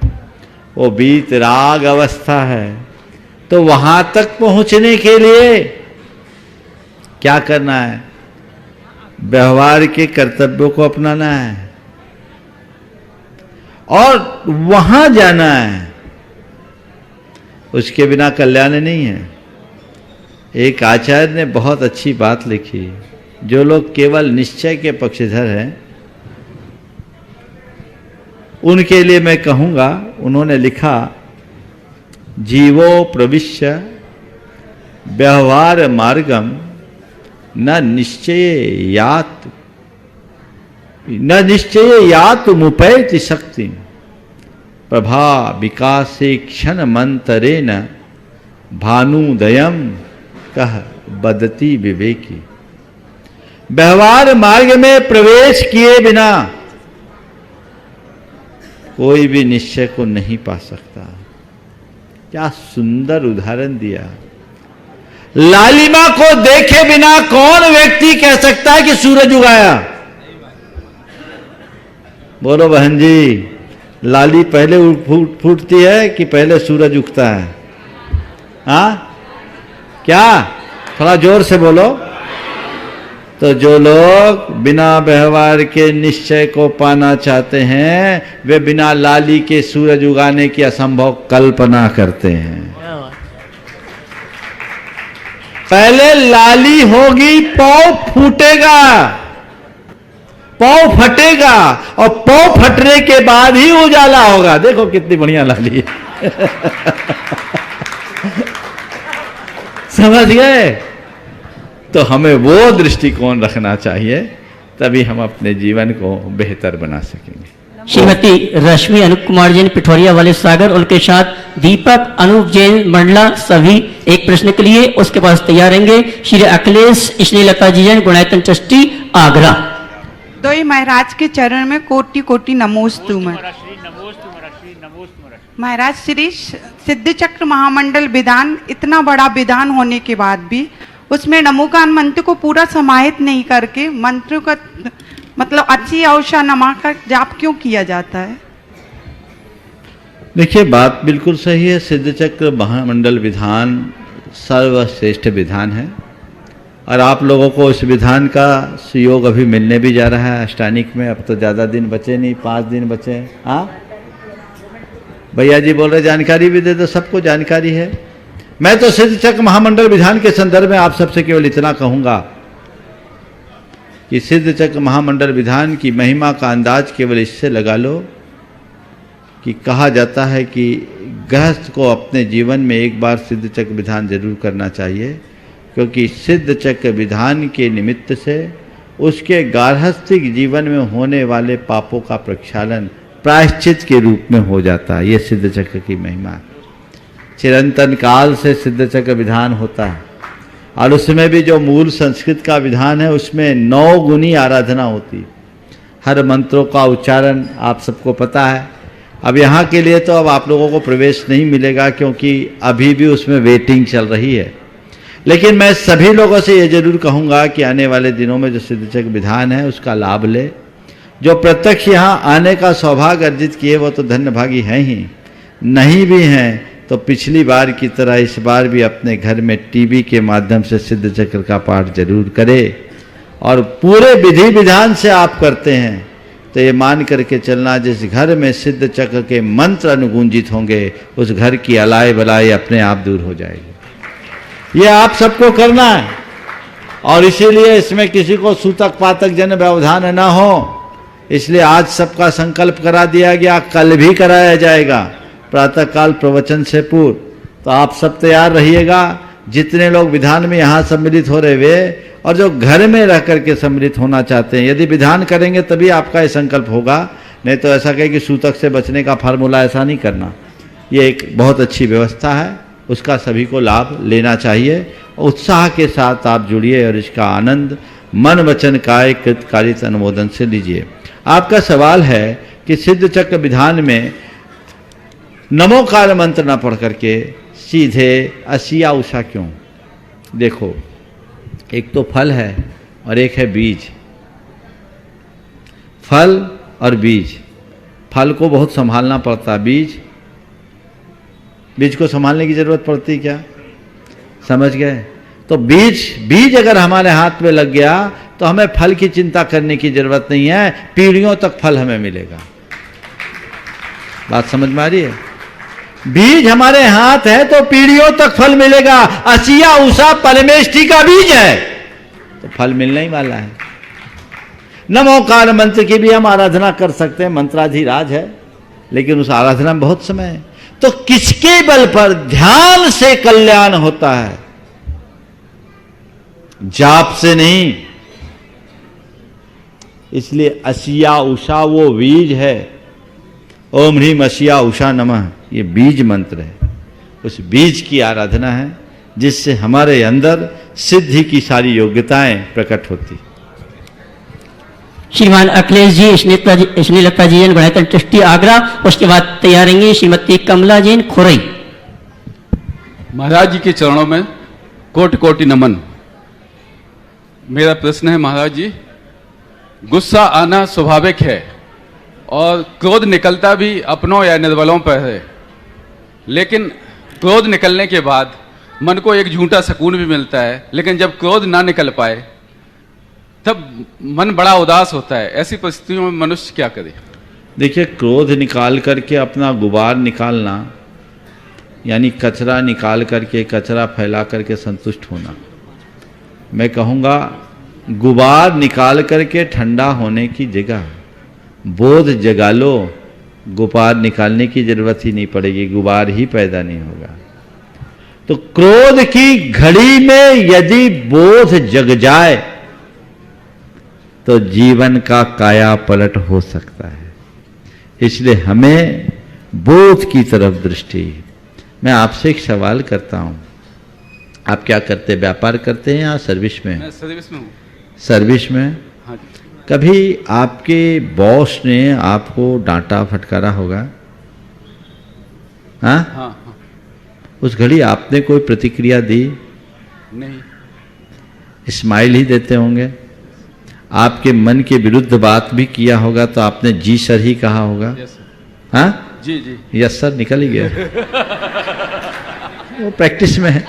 वो वीतराग अवस्था है। तो वहां तक पहुंचने के लिए क्या करना है? व्यवहार के कर्तव्यों को अपनाना है और वहां जाना है। उसके बिना कल्याण नहीं है। एक आचार्य ने बहुत अच्छी बात लिखी, जो लोग केवल निश्चय के पक्षधर हैं उनके लिए मैं कहूंगा, उन्होंने लिखा, जीवो प्रविश्य व्यवहार मार्गम न निश्चय यात मुपैति शक्ति प्रभा विकासे क्षण मंतरेण भानुदयम कह बदती विवेकी। व्यवहार मार्ग में प्रवेश किए बिना कोई भी निश्चय को नहीं पा सकता। क्या सुंदर उदाहरण दिया। लालिमा को देखे बिना कौन व्यक्ति कह सकता है कि सूरज उगाया? बोलो बहन जी, लाली पहले फूटती है कि पहले सूरज उगता है? हाँ, क्या? थोड़ा जोर से बोलो। तो जो लोग बिना व्यवहार के निश्चय को पाना चाहते हैं वे बिना लाली के सूरज उगाने की असंभव कल्पना करते हैं। पहले लाली होगी, पाँव फूटेगा, पाँव फटेगा और पाँव फटने के बाद ही उजाला होगा। देखो कितनी बढ़िया लाली है। समझ गए? तो हमें वो दृष्टिकोण रखना चाहिए, तभी हम अपने जीवन को बेहतर बना सकेंगे। श्रीमती रश्मि अनूप कुमार जैन पिठौरिया वाले सागर, उनके साथ दीपक अनूप जैन मंडला, सभी एक प्रश्न के लिए उसके पास तैयार रहेंगे। श्री अखिलेश स्नेहलता जी जैन गुणायतन ट्रस्टी आगरा। दोई महाराज के चरण में कोटि कोटि नमोस्तुम। महाराज श्री सिद्ध चक्र महामंडल विधान, इतना बड़ा विधान होने के बाद भी उसमें नमोगान मंत्र को पूरा समाहित नहीं करके मंत्र का मतलब अच्छी औषा नमा का जाप क्यों किया जाता है? देखिए, बात बिल्कुल सही है। सिद्ध चक्र महामंडल विधान सर्वश्रेष्ठ विधान है और आप लोगों को इस विधान का सुयोग अभी मिलने भी जा रहा है अष्टानिक में। अब तो ज़्यादा दिन बचे नहीं, 5 दिन बचे हैं। हाँ भैया जी बोल रहे जानकारी भी दे दो, सबको जानकारी है। मैं तो सिद्ध चक्र महामंडल विधान के संदर्भ में आप सबसे केवल इतना कहूँगा कि सिद्ध चक्र महामंडल विधान की महिमा का अंदाज केवल इससे लगा लो कि कहा जाता है कि गृहस्थ को अपने जीवन में एक बार सिद्ध चक्र विधान जरूर करना चाहिए, क्योंकि सिद्ध चक्र विधान के निमित्त से उसके गार्हस्थ्यिक जीवन में होने वाले पापों का प्रक्षालन प्रायश्चित के रूप में हो जाता है। ये सिद्ध चक्र की महिमा है। चिरंतन काल से सिद्ध चक्र विधान होता है और उसमें भी जो मूल संस्कृत का विधान है उसमें 9 गुनी आराधना होती है। हर मंत्रों का उच्चारण आप सबको पता है। अब यहाँ के लिए तो अब आप लोगों को प्रवेश नहीं मिलेगा क्योंकि अभी भी उसमें वेटिंग चल रही है, लेकिन मैं सभी लोगों से ये जरूर कहूँगा कि आने वाले दिनों में जो सिद्ध चक्र विधान है उसका लाभ ले। जो प्रत्यक्ष यहाँ आने का सौभाग्य अर्जित किए वो तो धन्यभागी हैं ही, नहीं भी हैं तो पिछली बार की तरह इस बार भी अपने घर में टीवी के माध्यम से सिद्ध चक्र का पाठ जरूर करें। और पूरे विधि विधान से आप करते हैं तो ये मान करके चलना, जिस घर में सिद्ध चक्र के मंत्र अनुगूंजित होंगे उस घर की अलाय बलाय अपने आप दूर हो जाएगी। ये आप सबको करना है और इसीलिए इसमें किसी को सूतक पातक जन व्यवधान न हो, इसलिए आज सबका संकल्प करा दिया गया, कल भी कराया जाएगा प्रातःकाल प्रवचन से पूर्व। तो आप सब तैयार रहिएगा, जितने लोग विधान में यहाँ सम्मिलित हो रहे वे और जो घर में रह करके सम्मिलित होना चाहते हैं, यदि विधान करेंगे तभी आपका ये संकल्प होगा, नहीं तो ऐसा कहे कि सूतक से बचने का फार्मूला, ऐसा नहीं करना। ये एक बहुत अच्छी व्यवस्था है, उसका सभी को लाभ लेना चाहिए। उत्साह के साथ आप जुड़िए और इसका आनंद मन वचन काय कृत कारित अनुमोदन से लीजिए। आपका सवाल है कि सिद्ध चक्र विधान में नमोकार मंत्र न पढ़ करके सीधे असिया उषा क्यों? देखो, एक तो फल है और एक है बीज। फल और बीज, फल को बहुत संभालना पड़ता, बीज को संभालने की जरूरत पड़ती क्या? समझ गए? तो बीज अगर हमारे हाथ में लग गया तो हमें फल की चिंता करने की जरूरत नहीं है, पीढ़ियों तक फल हमें मिलेगा। बात समझ में आ रही है? बीज हमारे हाथ है तो पीढ़ियों तक फल मिलेगा। असिया उषा परमेष्टि का बीज है तो फल मिलने ही वाला है। नमोकार मंत्र की भी हम आराधना कर सकते हैं, मंत्राधिराज है, लेकिन उस आराधना में बहुत समय है। तो किसके बल पर? ध्यान से कल्याण होता है, जाप से नहीं। इसलिए असिया उषा वो बीज है। ओम ह्रीम असिया उषा नमः, ये बीज मंत्र है। उस बीज की आराधना है जिससे हमारे अंदर सिद्धि की सारी योग्यताएं प्रकट होती। श्रीमान अखिलेश जी स्नेहलता जी जैन गुणायतन ट्रस्टी आगरा, उसके बाद तैयारेंगे श्रीमती कमला जैन खुरई। महाराज जी के चरणों में कोटि कोटि नमन। मेरा प्रश्न है महाराज जी, गुस्सा आना स्वाभाविक है और क्रोध निकलता भी अपनों या निर्बलों पर है, लेकिन क्रोध निकलने के बाद मन को एक झूठा सुकून भी मिलता है। लेकिन जब क्रोध ना निकल पाए तब मन बड़ा उदास होता है। ऐसी परिस्थितियों में मनुष्य क्या करे? देखिए, क्रोध निकाल करके अपना गुबार निकालना यानी कचरा निकाल करके, कचरा फैला करके संतुष्ट होना। मैं कहूँगा गुबार निकाल करके ठंडा होने की जगह बोध जगा लो, गुबार निकालने की जरूरत ही नहीं पड़ेगी, गुबार ही पैदा नहीं होगा। तो क्रोध की घड़ी में यदि बोध जग जाए तो जीवन का काया पलट हो सकता है। इसलिए हमें बोध की तरफ दृष्टि। मैं आपसे एक सवाल करता हूं, आप क्या करते, व्यापार करते हैं या सर्विस में? मैं सर्विस में हूँ। सर्विस में? हाँ जी। कभी आपके बॉस ने आपको डांटा फटकारा होगा? हाँ? हाँ हाँ। उस घड़ी आपने कोई प्रतिक्रिया दी? नहीं। स्माइल ही देते होंगे। आपके मन के विरुद्ध बात भी किया होगा तो आपने जी सर ही कहा होगा। Yes sir. हाँ जी जी। यस सर निकल ही गया। वो प्रैक्टिस में है।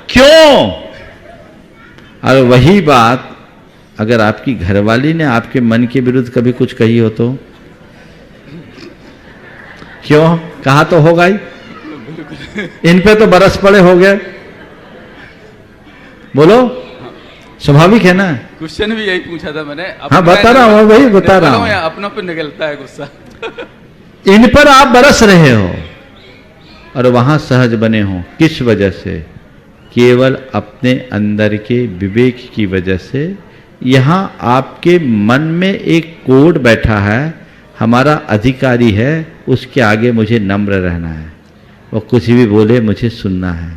क्यों? और वही बात अगर आपकी घरवाली ने आपके मन के विरुद्ध कभी कुछ कही हो तो? क्यों? कहा तो होगा ही। इन पे तो बरस पड़े हो गए। बोलो, स्वाभाविक है ना। क्वेश्चन भी यही पूछा था मैंने। हाँ बता रहा हूँ, वही बता रहा हूँ। अपनों पे निकलता है गुस्सा। इन पर आप बरस रहे हो और वहां सहज बने हो। किस वजह से? केवल अपने अंदर के विवेक की वजह से। यहां आपके मन में एक कोड बैठा है, हमारा अधिकारी है, उसके आगे मुझे नम्र रहना है, वो कुछ भी बोले मुझे सुनना है।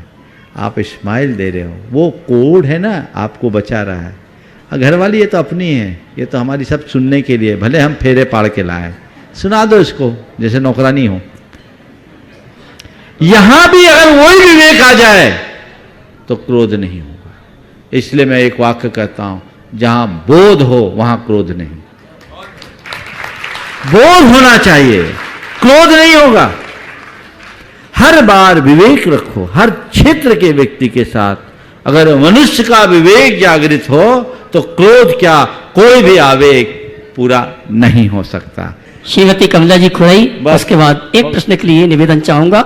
आप स्माइल दे रहे हो, वो कोड है ना, आपको बचा रहा है। और घरवाली ये तो अपनी है, ये तो हमारी सब सुनने के लिए, भले हम फेरे पाड़ के लाए, सुना दो इसको जैसे नौकरानी हो। यहां भी अगर वही विवेक आ जाए तो क्रोध नहीं होगा। इसलिए मैं एक वाक्य कहता हूं, जहां बोध हो वहां क्रोध नहीं। बोध होना चाहिए, क्रोध नहीं होगा। हर बार विवेक रखो, हर क्षेत्र के व्यक्ति के साथ। अगर मनुष्य का विवेक जागृत हो तो क्रोध क्या, कोई भी आवेग पूरा नहीं हो सकता। श्रीमती कमला जी खुरई, उसके बाद एक प्रश्न के लिए निवेदन चाहूंगा।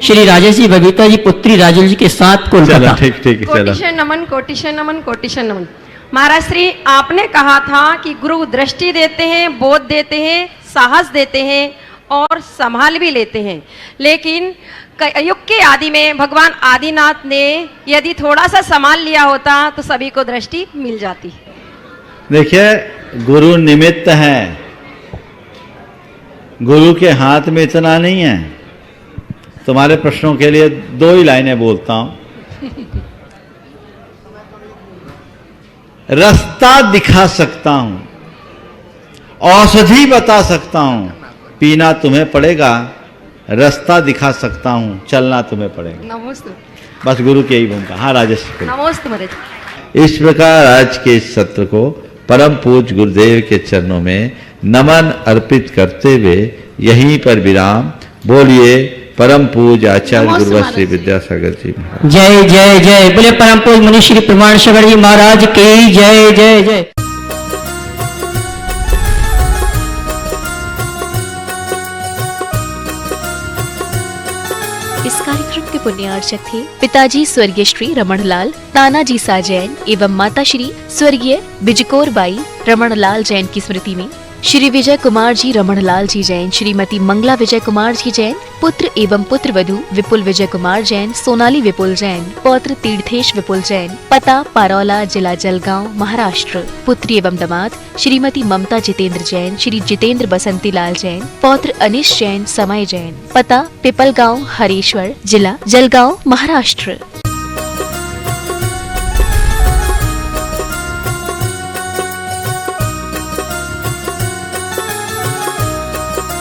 श्री राजेश जी बबीता जी पुत्री राजू जी के साथ कोलकाता। ठीक ठीक, कोटिशन नमन, कोटिशन नमन, कोटिशन नमन। महाराज श्री, आपने कहा था कि गुरु दृष्टि देते हैं, बोध देते हैं, साहस देते हैं और संभाल भी लेते हैं। लेकिन युग के आदि में भगवान आदिनाथ ने यदि थोड़ा सा संभाल लिया होता तो सभी को दृष्टि मिल जाती। देखिए, गुरु निमित्त है, गुरु के हाथ में इतना नहीं है। तुम्हारे प्रश्नों के लिए 2 ही लाइनें बोलता हूं। रास्ता दिखा सकता हूं, औषधि बता सकता हूं, पीना तुम्हें पड़ेगा। रास्ता दिखा सकता हूं, चलना तुम्हें पड़ेगा। नमस्ते। बस गुरु की यही भूमिका। हाँ राजेश। नमस्ते महाराज। इस प्रकार आज के इस सत्र को परम पूज्य गुरुदेव के चरणों में नमन अर्पित करते हुए यहीं पर विराम। बोलिए परम पूज्य आचार्य गुरुवर श्री विद्यासागर जी महाराज। जय जय जय। बोले परम पूज्य मुनि श्री प्रमाण सागर जी महाराज की जय जय जय। इस कार्यक्रम के पुण्यार्चक थे पिताजी स्वर्गीय श्री रमणलाल तानाजी सा जैन एवं माता श्री स्वर्गीय बिजकोर बाई रमणलाल जैन की स्मृति में श्री विजय कुमार जी रमणलाल जी जैन, श्रीमती मंगला विजय कुमार जी जैन, पुत्र एवं पुत्र वधू विपुल विजय कुमार जैन, सोनाली विपुल जैन, पौत्र तीर्थेश विपुल जैन, पता पारौला, जिला जलगांव, महाराष्ट्र। पुत्री एवं दामाद श्रीमती ममता जितेंद्र जैन, श्री जितेंद्र बसंती लाल जैन, पौत्र अनिश जैन, समय जैन, पता पिपलगांव, हरेश्वर, जिला जलगांव, महाराष्ट्र।